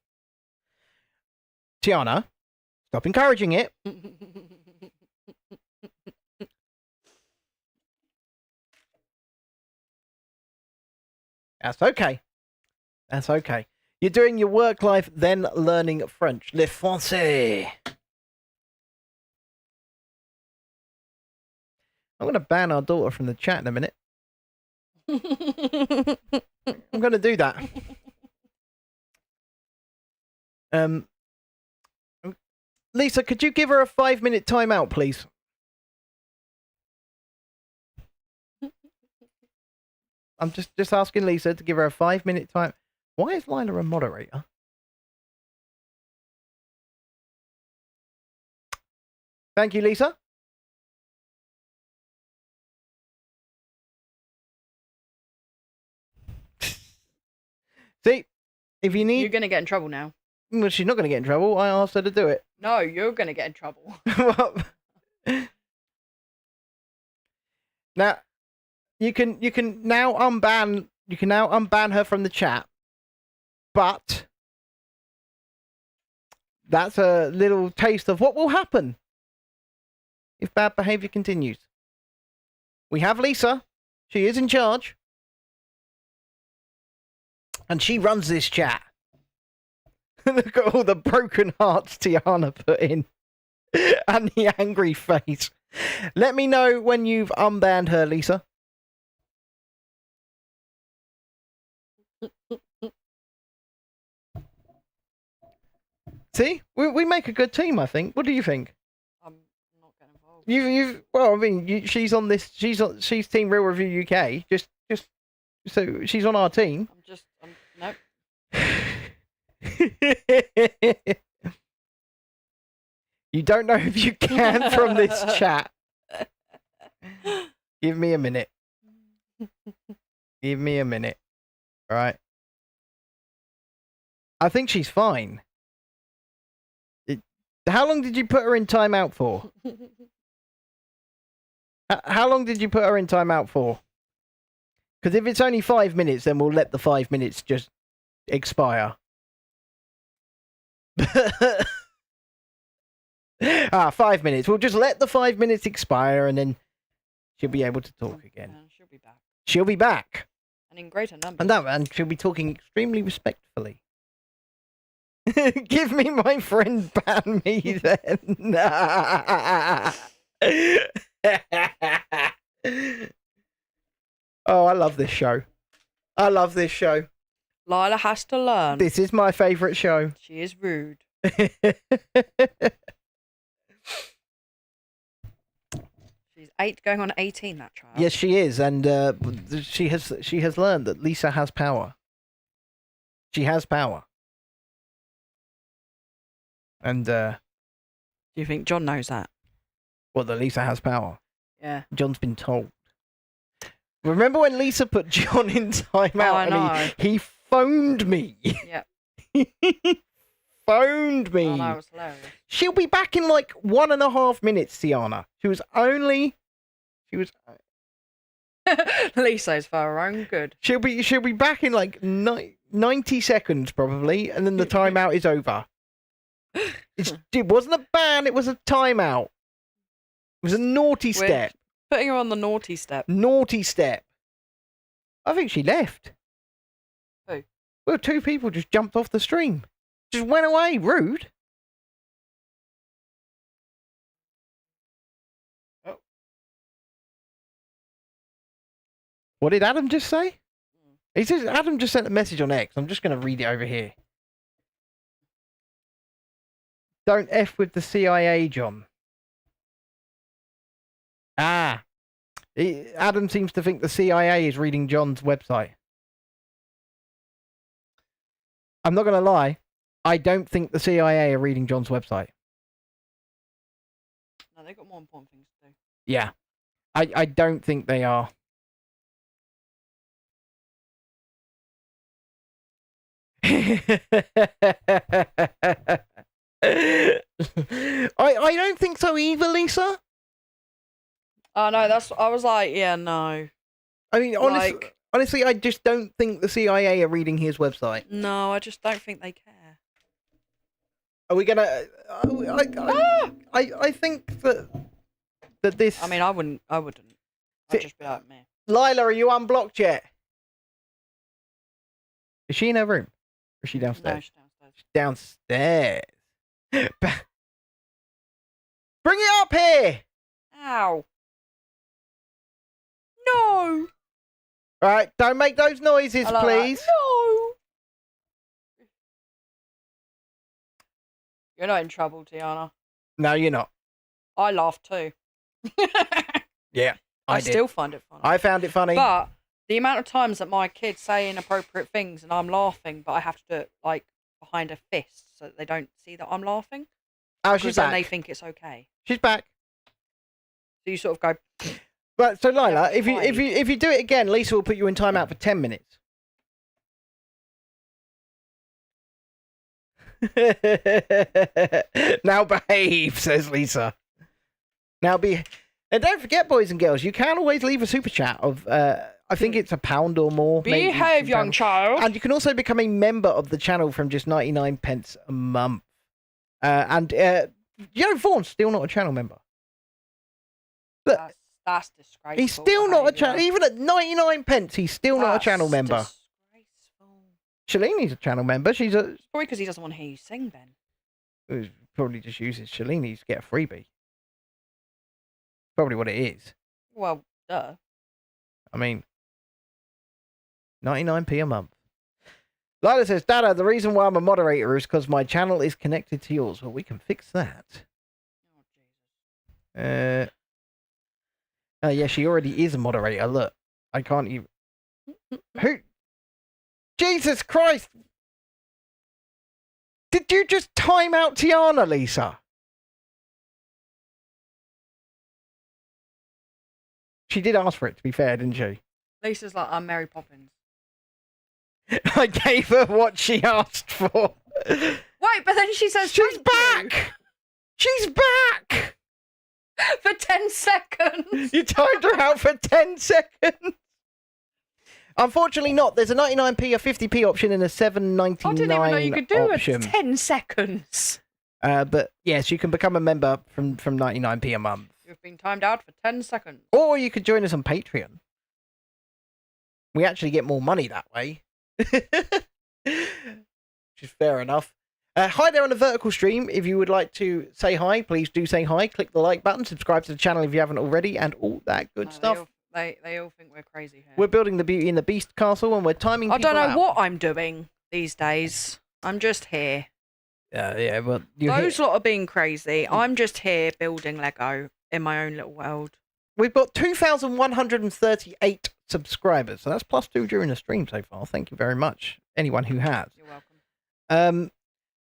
Tiana, stop encouraging it. That's okay. That's okay. You're doing your work life, then learning French. Le français. I'm going to ban our daughter from the chat in a minute. I'm going to do that. Lisa, could you give her a 5-minute timeout, please? I'm just asking Lisa to give her a 5-minute time. Why is Lila a moderator? Thank you, Lisa. See, if you need... You're going to get in trouble now. Well, she's not going to get in trouble. I asked her to do it. No, you're going to get in trouble. Now, you can now unban her from the chat, but that's a little taste of what will happen if bad behaviour continues. We have Lisa. She is in charge. And she runs this chat. Look at all the broken hearts Tiana put in. And the angry face. Let me know when you've unbanned her, Lisa. See? We make a good team, I think. What do you think? I'm not getting involved. Well, I mean, she's on this. She's Team Real Review UK. Just so she's on our team. Nope. You don't know if you can from this chat. Give me a minute. Give me a minute. All right. I think she's fine. How long did you put her in timeout for? How long did you put her in timeout for? Because if it's only 5 minutes, then we'll let the 5 minutes just expire. 5 minutes. We'll just let the 5 minutes expire, and then she'll be able to talk again. She'll be back. She'll be back. And in greater numbers. And she'll be talking extremely respectfully. Give me my friend, ban me then. Oh, I love this show. I love this show. Lila has to learn. This is my favourite show. She is rude. She's 8 going on 18, that child. Yes, she is, and she has learned that Lisa has power. She has power. And do you think John knows that? Well, that Lisa has power. Yeah. John's been told. Remember when Lisa put John in timeout I know. and he phoned me? Yeah. He phoned me. Oh, that was hilarious. She'll be back in like 1.5 minutes, Tiana. She was Lisa's for her own good. She'll be back in like 90 seconds probably, and then the timeout is over. It wasn't a ban, it was a timeout. was a naughty We're step. putting her on the naughty step. Naughty step. I think she left. Who? Well, 2 people just jumped off the stream. Just went away. Rude. Oh. What did Adam just say? He says Adam just sent a message on X. I'm just going to read it over here. Don't F with the CIA, John. Ah. Adam seems to think the CIA is reading John's website. I'm not going to lie. I don't think the CIA are reading John's website. No, they've got more important things to do. Yeah. I don't think they are. I don't think so either, Lisa. Oh no, I was like, yeah, no. I mean, honestly, I just don't think the CIA are reading his website. No, I just don't think they care. Are we gonna? I think that this. I mean, I wouldn't. I'd just be like, meh. Lila, are you unblocked yet? Is she in her room? Or is she downstairs? No, she's She's downstairs. downstairs. Bring it up here! Ow. No. Alright, don't make those noises, I like please. that. No. You're not in trouble, Tiana. No, you're not. I laughed too. Yeah, I did. still find it funny. I found it funny. But the amount of times that my kids say inappropriate things and I'm laughing, but I have to do it like behind a fist so that they don't see that I'm laughing. Oh, Because she's then back. they think it's okay. She's back. So you sort of go, Right, so Lila, Yeah, if you do it again, Lisa will put you in timeout for 10 minutes. Now behave, says Lisa. Now be, and don't forget, boys and girls, you can always leave a super chat of, I think it's £1 or more. maybe behave, young £2. child. And you can also become a member of the channel from just 99 pence a month. Vaughn's still not a channel member. Look, That's disgraceful. he's still not a behaviour. channel, even at 99 pence, he's still not a That's channel member. Disgraceful. Shalini's a channel member. She's a Probably because he doesn't want to hear you sing, Ben. probably just uses Shalini to get a freebie. Probably what it is. Well, duh. I mean, 99p a month. Lila says, Dada, the reason why I'm a moderator is because my channel is connected to yours. Well, we can fix that. Oh, Jesus. Yeah, she already is a moderator. Look, I can't even. Who? Jesus Christ! Did you just time out Tiana, Lisa? She did ask for it, to be fair, didn't she? Lisa's like, I'm Mary Poppins. I gave her what she asked for. Wait, but then she says, She's "Thank you." back! She's back! For 10 seconds. You timed her out for 10 seconds. Unfortunately not. There's a 99p, a 50p option, and a 7.99 I didn't even know you could do option. it 10 seconds. But yes, you can become a member from 99p a month. You've been timed out for 10 seconds. Or you could join us on Patreon. We actually get more money that way. Which is fair enough. Hi there on the vertical stream. If you would like to say hi, please do say hi. Click the like button, subscribe to the channel if you haven't already, and all that good No, stuff. They all think we're crazy here. We're building the Beauty and the Beast castle, and we're timing I people don't know out. what I'm doing these days. I'm just here. Yeah, well, Those lot are being crazy. I'm just here building Lego in my own little world. We've got 2,138 subscribers, so that's +2 during the stream so far. Thank you very much, anyone who has. You're welcome.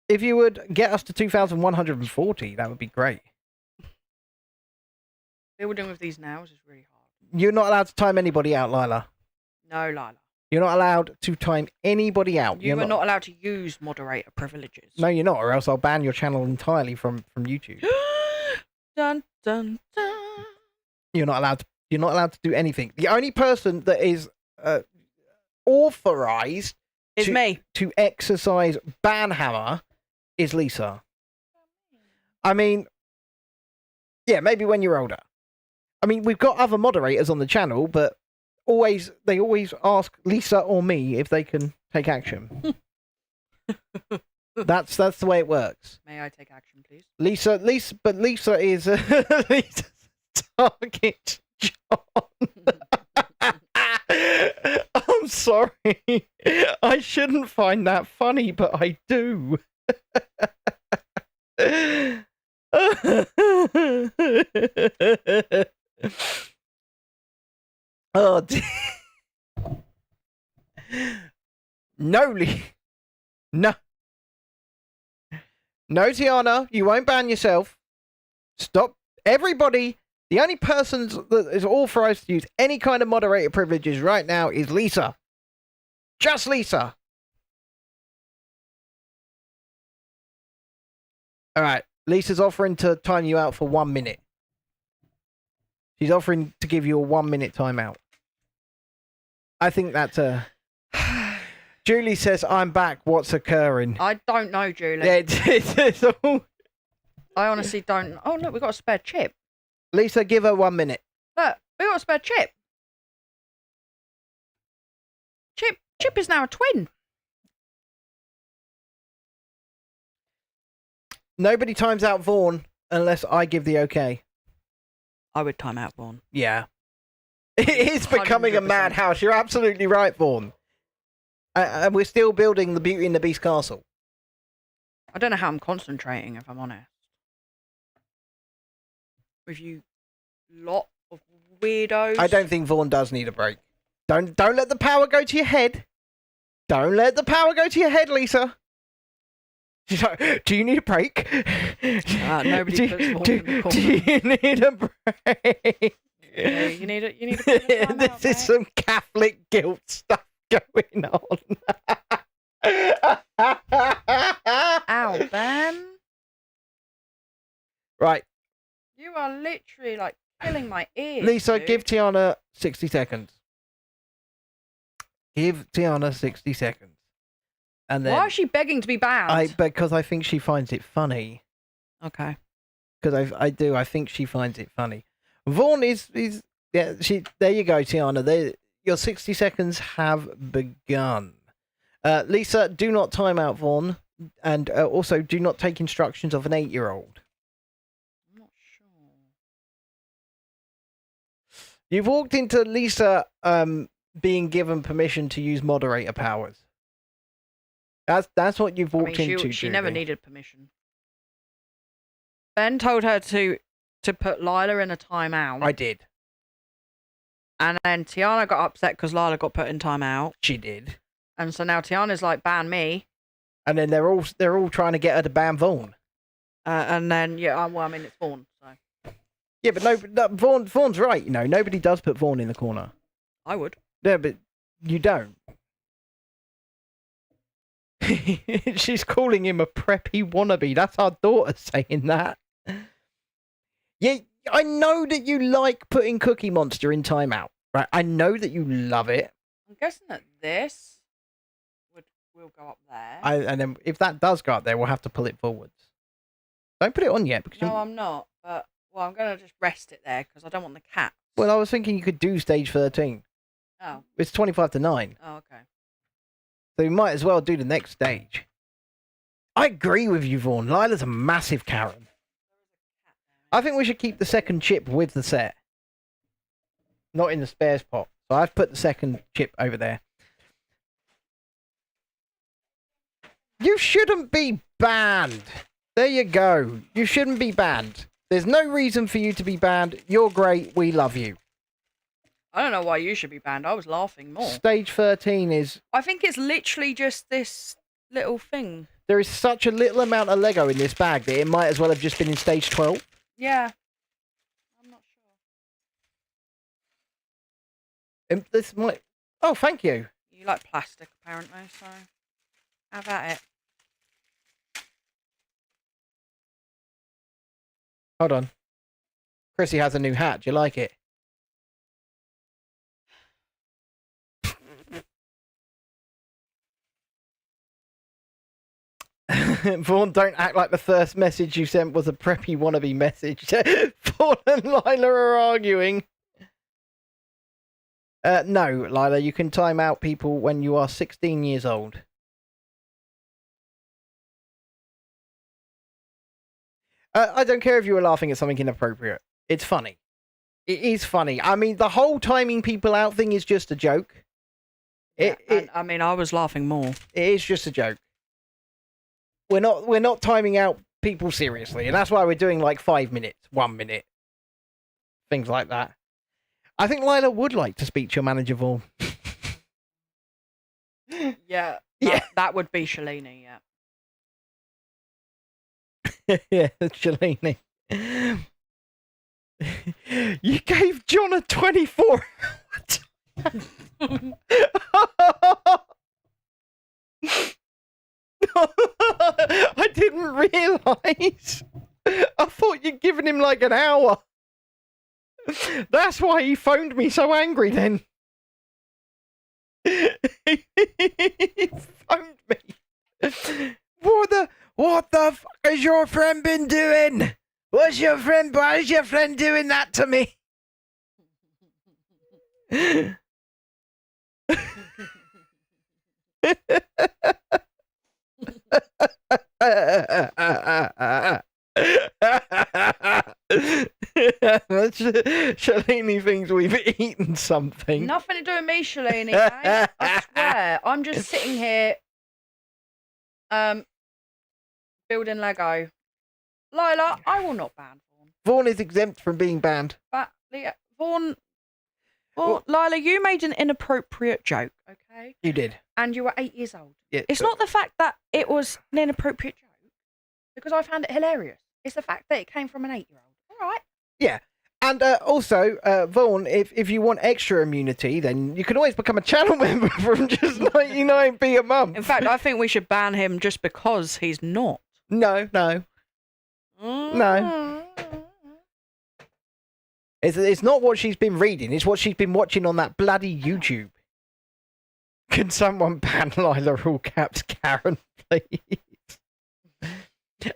If you would get us to 2,140, that would be great. Building with these nails is really hard. You're not allowed to time anybody out, Lila. No, Lila. You're not allowed to time anybody out. You are not allowed to use moderator privileges. No, you're not, or else I'll ban your channel entirely from YouTube. Dun, dun, dun. You're not allowed to do anything. The only person that is authorized It's me. to exercise ban hammer is Lisa. I mean, Yeah, maybe when you're older. I mean, we've got other moderators on the channel, but they always ask Lisa or me if they can take action. That's the way it works. May I take action, please? Lisa is Lisa's target John. I'm sorry. I shouldn't find that funny, but I do. Oh dear. No, no. No, Tiana, you won't ban yourself. Stop. Everybody, the only person that is authorized to use any kind of moderator privileges right now is Lisa. Just Lisa. All right. Lisa's offering to time you out for 1 minute. She's offering to give you a 1 minute timeout. I think that's a... Julie says, I'm back. What's occurring? I don't know, Julie. Yeah, it's all... I honestly don't. Oh, look, we've got a spare chip. Lisa, give her 1 minute. Look, we've got a spare chip. Chip is now a twin. Nobody times out Vaughn unless I give the okay. I would time out Vaughn. Yeah. It is becoming a 100%. madhouse. You're absolutely right, Vaughn. And we're still building the Beauty and the Beast castle. I don't know how I'm concentrating, if I'm honest. With you lot of weirdos. I don't think Vaughn does need a break. Don't let the power go to your head. Don't let the power go to your head, Lisa. She's like, do you need a break? Nobody puts Vaughn in the corner. Do you need a break? Yeah, you need a bit of time This out, is mate. some Catholic guilt stuff going on. Ow, Ben. Right, You are literally like killing my ears. Lisa, dude. give Tiana 60 seconds. Give Tiana 60 seconds. And then Why is she begging to be banned? because I think she finds it funny. Okay. Because I think she finds it funny. Vaughn is yeah, there you go, Tiana. There, your 60 seconds have begun. Lisa, do not time out Vaughn, and also do not take instructions of an 8-year-old. I'm not sure. You've walked into Lisa being given permission to use moderator powers. That's what you've walked into. She never Julie. needed permission. Ben told her to put Lila in a timeout. I did. And then Tiana got upset because Lila got put in timeout. She did. And so now Tiana's like, ban me. And then they're all trying to get her to ban Vaughn. And then, yeah, well, I mean, it's Vaughn, so. Yeah, but no, Vaughn's right. You know, nobody does put Vaughn in the corner. I would. Yeah, but you don't. She's calling him a preppy wannabe. That's our daughter saying that. Yeah, I know that you like putting Cookie Monster in timeout, right? I know that you love it. I'm guessing that this will go up there. And then if that does go up there, we'll have to pull it forwards. Don't put it on yet because No, I'm not. But, well, I'm going to just rest it there because I don't want the cat. well, I was thinking you could do stage 13. Oh. It's 25 to 9. Oh, okay. So you might as well do the next stage. I agree with you, Vaughn. Lila's a massive Karen. I think we should keep the second chip with the set. Not in the spares pot. So I've put the second chip over there. You shouldn't be banned. There you go. You shouldn't be banned. There's no reason for you to be banned. You're great. We love you. I don't know why you should be banned. I was laughing more. Stage 13 is... I think it's literally just this little thing. There is such a little amount of Lego in this bag that it might as well have just been in stage 12. Yeah. I'm not sure. This might... Oh, thank you. You like plastic, apparently, so have at it. Hold on. Chrissy has a new hat. Do you like it? Vaughn, don't act like the first message you sent was a preppy wannabe message. Vaughn and Lila are arguing. No, Lila, you can time out people when you are 16 years old. I don't care if you were laughing at something inappropriate. It's funny. It is funny. I mean, the whole timing people out thing is just a joke. I mean, I was laughing more. It is just a joke. We're not timing out people seriously, and that's why we're doing like 5 minutes, 1 minute, things like that. I think Lila would like to speak to your manager, Vaughn. Yeah. Yeah. That would be Shalini, yeah. Yeah, Shalini. You gave John a 24 I didn't realise. I thought you'd given him like an hour. That's why he phoned me so angry then. He phoned me. What the fuck has your friend been doing? Why is your friend doing that to me? Shalini thinks we've eaten something. Nothing to do with me, Shalini, mate. I swear. I'm just sitting here building Lego. Lila, I will not ban Vaughn. Vaughn is exempt from being banned. But Vaughn, Lila, you made an inappropriate joke, okay? You did. And you were 8 years old. Yeah, it's not the fact that it was an inappropriate joke, because I found it hilarious. It's the fact that it came from an 8-year-old. All right. Yeah. And also, Vaughn, if you want extra immunity, then you can always become a channel member from just 99p a month. In fact, I think we should ban him just because he's not. No. It's not what she's been reading. It's what she's been watching on that bloody YouTube. Can someone ban Lila all caps Karen, please?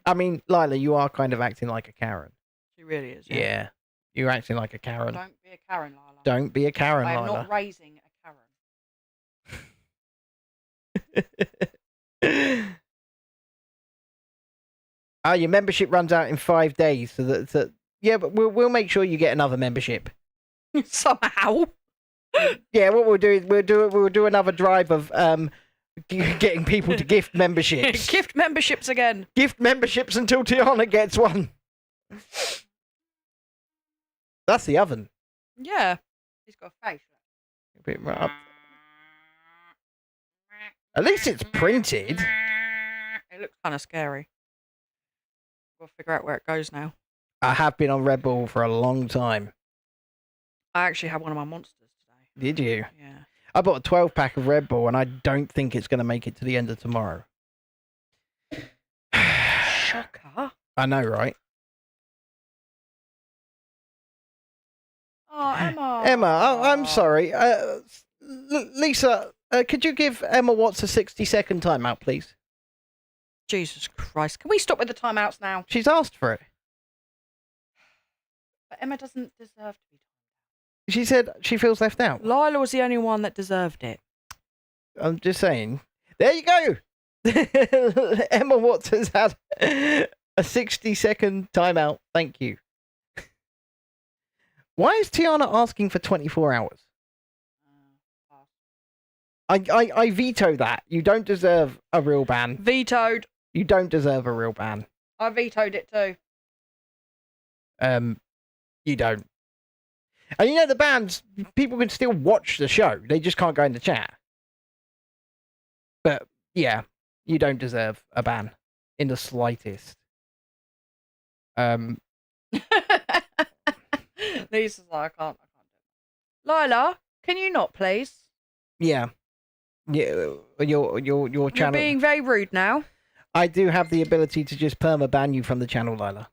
I mean, Lila, you are kind of acting like a Karen. She really is. Yeah. You're acting like a Karen. Don't be a Karen, Lila. Don't be a Karen, I am Lila. not raising a Karen. Your membership runs out in 5 days, so that yeah, but we'll make sure you get another membership Somehow. Yeah, what we'll do is we'll do another drive of getting people to gift memberships. Gift memberships again. Gift memberships until Tiana gets one. That's the oven. Yeah. He's got a face. A bit right up. At least it's printed. It looks kind of scary. We'll figure out where it goes now. I have been on Red Bull for a long time. I actually had one of my monsters today. Did you? Yeah. I bought a 12-pack of Red Bull, and I don't think it's going to make it to the end of tomorrow. Shocker. I know, right? Oh, Emma. Emma, I'm sorry. Lisa, could you give Emma Watts a 60-second timeout, please? Jesus Christ. Can we stop with the timeouts now? She's asked for it. But Emma doesn't deserve to be. She said she feels left out. Lila was the only one that deserved it. I'm just saying. There you go. Emma Watts has had a 60-second timeout. Thank you. Why is Tiana asking for 24 hours? I veto that. You don't deserve a real ban. Vetoed. You don't deserve a real ban. I vetoed it too. You don't. And you know the bans, people can still watch the show. They just can't go in the chat. But yeah, you don't deserve a ban in the slightest. Lisa's like, I can't do it. Lila, can you not, please? Yeah. Yeah, your You're channel. being very rude now. I do have the ability to just perma ban you from the channel, Lila.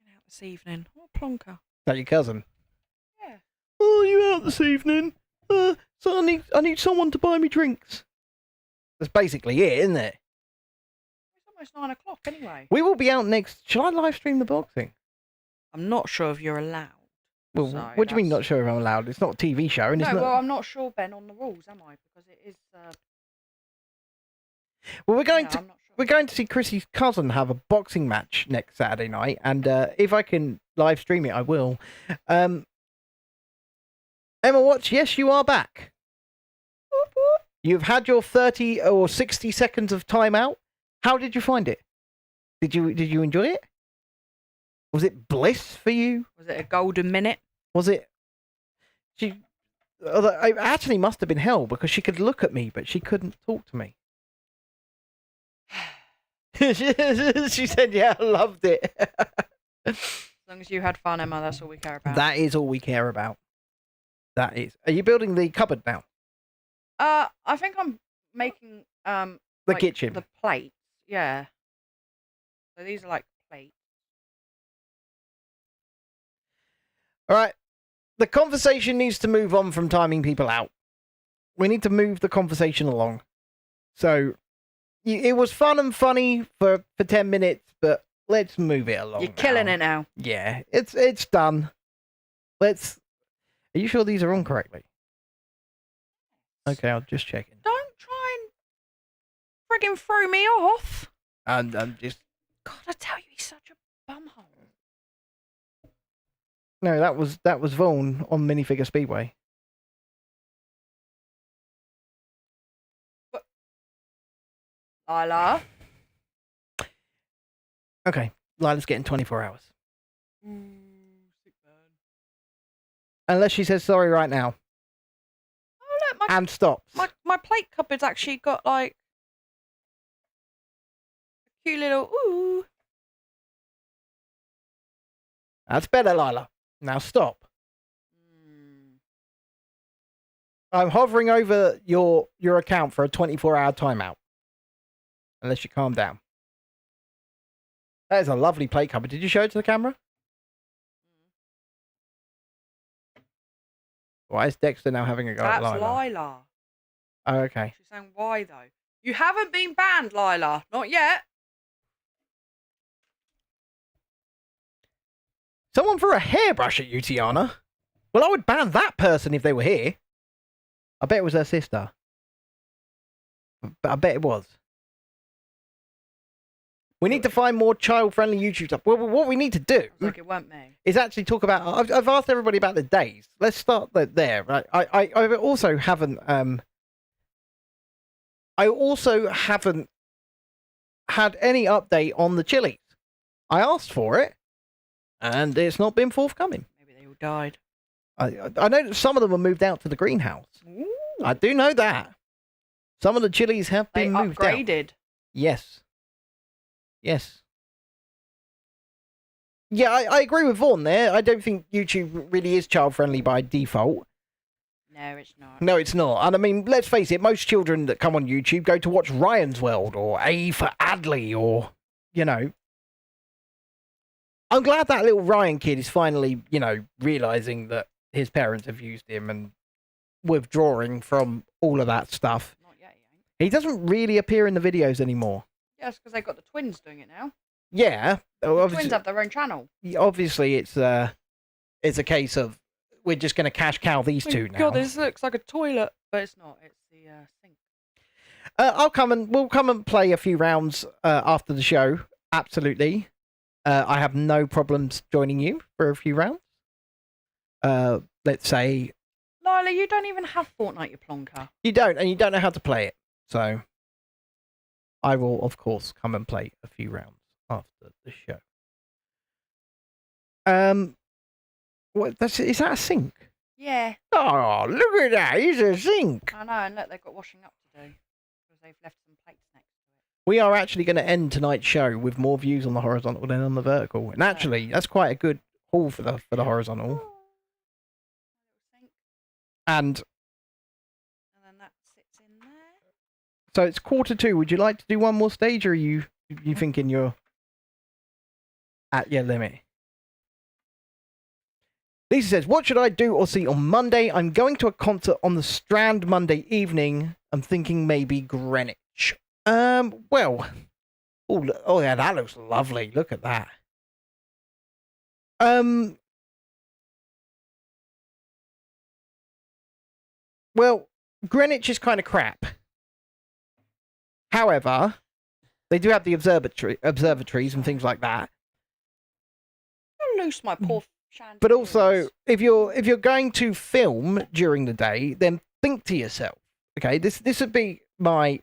Out this evening. What a plonker. Is that your cousin? Yeah. Oh, you out this evening? So I need someone to buy me drinks. That's basically it, isn't it? It's almost 9 o'clock anyway. We will be out next. Shall I live stream the boxing? I'm not sure if you're allowed. Well, So what do you mean that's- not sure if I'm allowed? It's not a TV show, and No, it's not. well, I'm not sure, Ben, on the rules, am I? Because it is. Well, we're going yeah, to I'm not sure. we're going to see Chrissy's cousin have a boxing match next Saturday night, and if I can live stream it, I will. Emma Watts, yes, you are back. Whoop, whoop. You've had your 30 or 60 seconds of time out. How did you find it? Did you enjoy it? Was it bliss for you? Was it a golden minute? Was it? It actually must have been hell because she could look at me, but she couldn't talk to me. She said, "Yeah, I loved it." As long as you had fun, Emma, that's all we care about. That is all we care about. That is. Are you building the cupboard now? I think I'm making The like, kitchen. the plates. Yeah. So these are like plates. All right. The conversation needs to move on from timing people out. We need to move the conversation along. So, it was fun and funny for 10 minutes, but let's move it along. You're killing now. it now. Yeah, it's done. Let's. Are you sure these are on correctly? Okay, I'll just check in. Don't try and friggin' throw me off. And I'm just. God, I tell you, he's such a bumhole. No, that was Vaughan on Minifigure Speedway. Lila. Okay, Lila's getting 24 hours. Sick burn. Unless she says sorry right now Oh look, and stops. my plate cupboard's actually got like a cute little ooh. That's better, Lila. Now stop. I'm hovering over your account for a 24-hour timeout. Unless you calm down. That is a lovely plate cupboard. Did you show it to the camera? Why is Dexter now having a go at That's Lila? Lila. Oh, okay. She's saying why though? You haven't been banned, Lila. Not yet. Someone threw a hairbrush at you, Tiana. Well, I would ban that person if they were here. I bet it was her sister. But I bet it was. We need to find more child-friendly YouTube stuff. Well, what we need to do It's like it weren't me. is actually talk about. I've asked everybody about the days. Let's start there. Right. I also haven't. I also haven't had any update on the Chili's. I asked for it, and it's not been forthcoming. Maybe they all died. I know that some of them were moved out to the greenhouse. Ooh. I do know that. Some of the Chili's have They been moved out. upgraded. Yes. Yes. Yeah, I agree with Vaughan there. I don't think YouTube really is child-friendly by default. No, it's not. No, it's not. And I mean, let's face it, most children that come on YouTube go to watch Ryan's World or A for Adley or, you know. I'm glad that little Ryan kid is finally, you know, realising that his parents have used him and withdrawing from all of that stuff. Not yet, he ain't. He doesn't really appear in the videos anymore. Yes, because they got the twins doing it now. Yeah. The twins have their own channel. Obviously, it's a case of we're just going to cash cow these two now. God, this looks like a toilet, but it's not. It's the sink. We'll come and play a few rounds after the show. Absolutely. I have no problems joining you for a few rounds. Let's say Lila, you don't even have Fortnite, you plonker. you don't, and you don't know how to play it. So I will, of course, come and play a few rounds after the show. Is that a sink? Yeah. Oh, look at that! It's a sink. I know, and look, they've got washing up to do because they've left some plates next to it. We are actually going to end tonight's show with more views on the horizontal than on the vertical, and actually, that's quite a good haul for the horizontal. Sink, And and then that sits in there. so it's 1:45. Would you like to do one more stage, or are you thinking you're at your limit? Lisa says, what should I do or see on Monday? I'm going to a concert on the Strand Monday evening. I'm thinking maybe Greenwich. Greenwich. Well, oh yeah, that looks lovely. Look at that. Well, Greenwich is kind of crap. However, they do have the observatories and things like that. I'll loose my poor chandeliers. But also, if you're going to film during the day, then think to yourself, okay, this would be my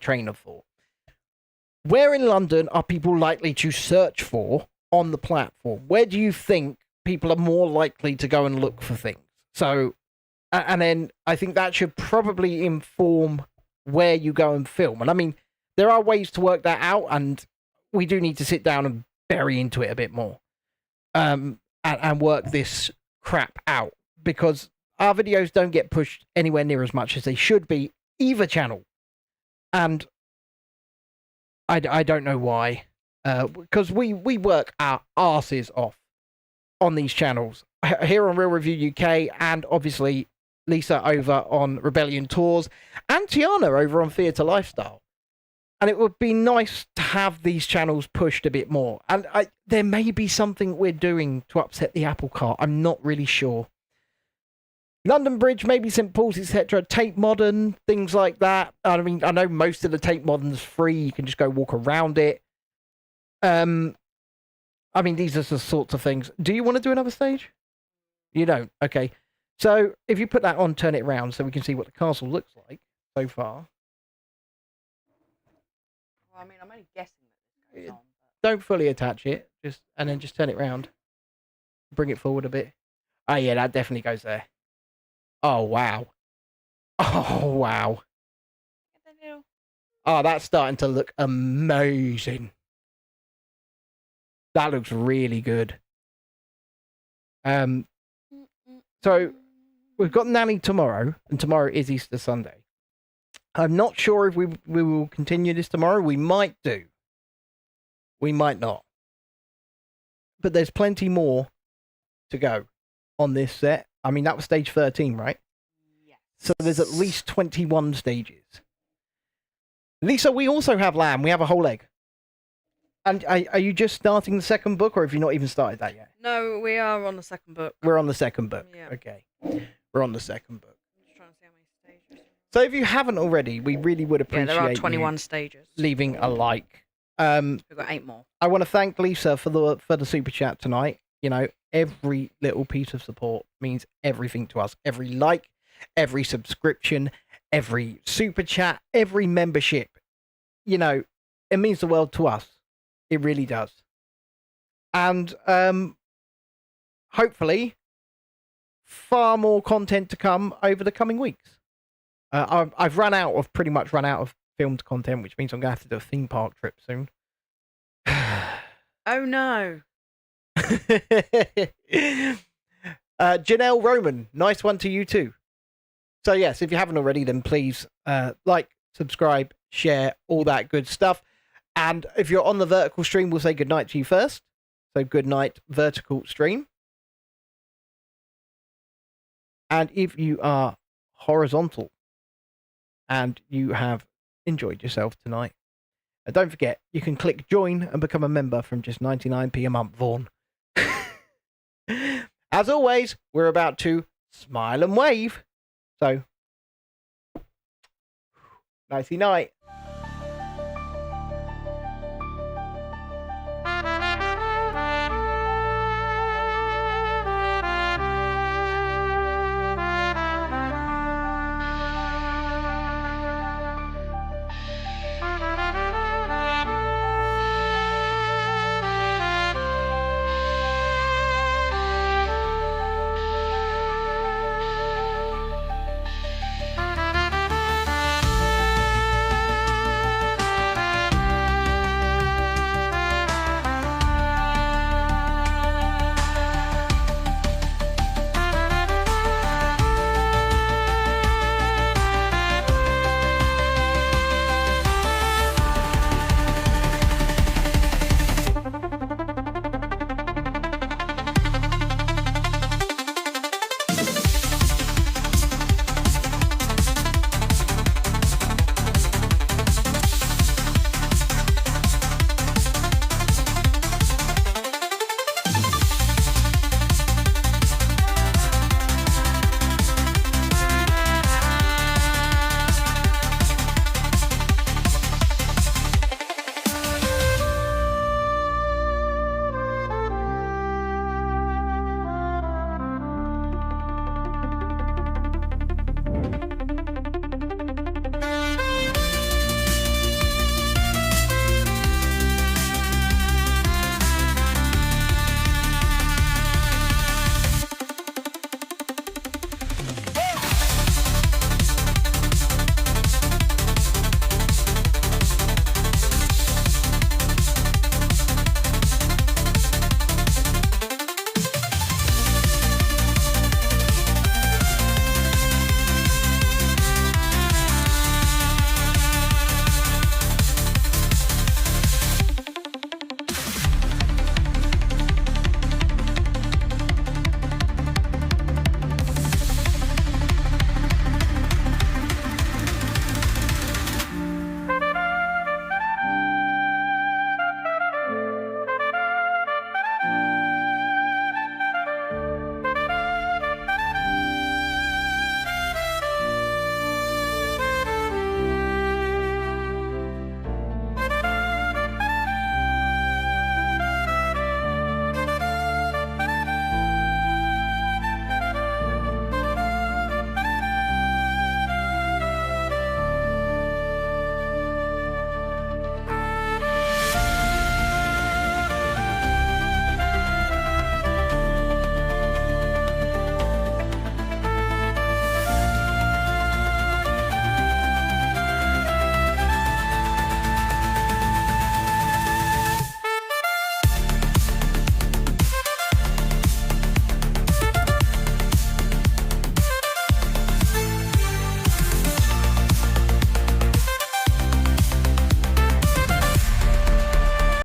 train of thought. Where in London are people likely to search for on the platform? Where do you think people are more likely to go and look for things? So, and then I think that should probably inform where you go and film. And I mean, there are ways to work that out, and we do need to sit down and bury into it a bit more, and work this crap out, because our videos don't get pushed anywhere near as much as they should be, either channel. And I don't know why, because we work our asses off on these channels here on Real Review UK, and obviously Lisa over on Rebellion Tours, and Tiana over on Theatre Lifestyle. And it would be nice to have these channels pushed a bit more. And there may be something we're doing to upset the apple cart. I'm not really sure. London Bridge, maybe St Paul's, etc. Tate Modern, things like that. I mean, I know most of the Tate Modern's free. You can just go walk around it. I mean, these are the sorts of things. Do you want to do another stage? You don't? Okay. So, if you put that on, turn it around so we can see what the castle looks like so far. Well, I mean, I'm only guessing that this goes on. Don't fully attach it, and then just turn it round. Bring it forward a bit. Oh, yeah, that definitely goes there. Oh, wow. Oh, wow. Oh, that's starting to look amazing. That looks really good. So, we've got Nanny tomorrow, and tomorrow is Easter Sunday. I'm not sure if we will continue this tomorrow. We might do. We might not. But there's plenty more to go on this set. I mean, that was stage 13, right? Yes. So there's at least 21 stages. Lisa, we also have lamb. We have a whole egg. And are you just starting the second book, or have you not even started that yet? No, we are on the second book. We're on the second book. Yeah. Okay. We're on the second book. I'm just trying to see how many stages. So if you haven't already, we really would appreciate there are 21 stages. leaving a like. We've got 8 more. I want to thank Lisa for the super chat tonight. You know, every little piece of support means everything to us. Every like, every subscription, every super chat, every membership. You know, it means the world to us. It really does. And hopefully, far more content to come over the coming weeks. I've pretty much run out of filmed content, which means I'm going to have to do a theme park trip soon. Oh no. Janelle Roman, nice one to you too. So yes, if you haven't already, then please like, subscribe, share, all that good stuff. And if you're on the vertical stream, we'll say goodnight to you first. So good night, vertical stream. And if you are horizontal and you have enjoyed yourself tonight, don't forget, you can click join and become a member from just 99p a month, Vaughan. As always, we're about to smile and wave. So, nighty night.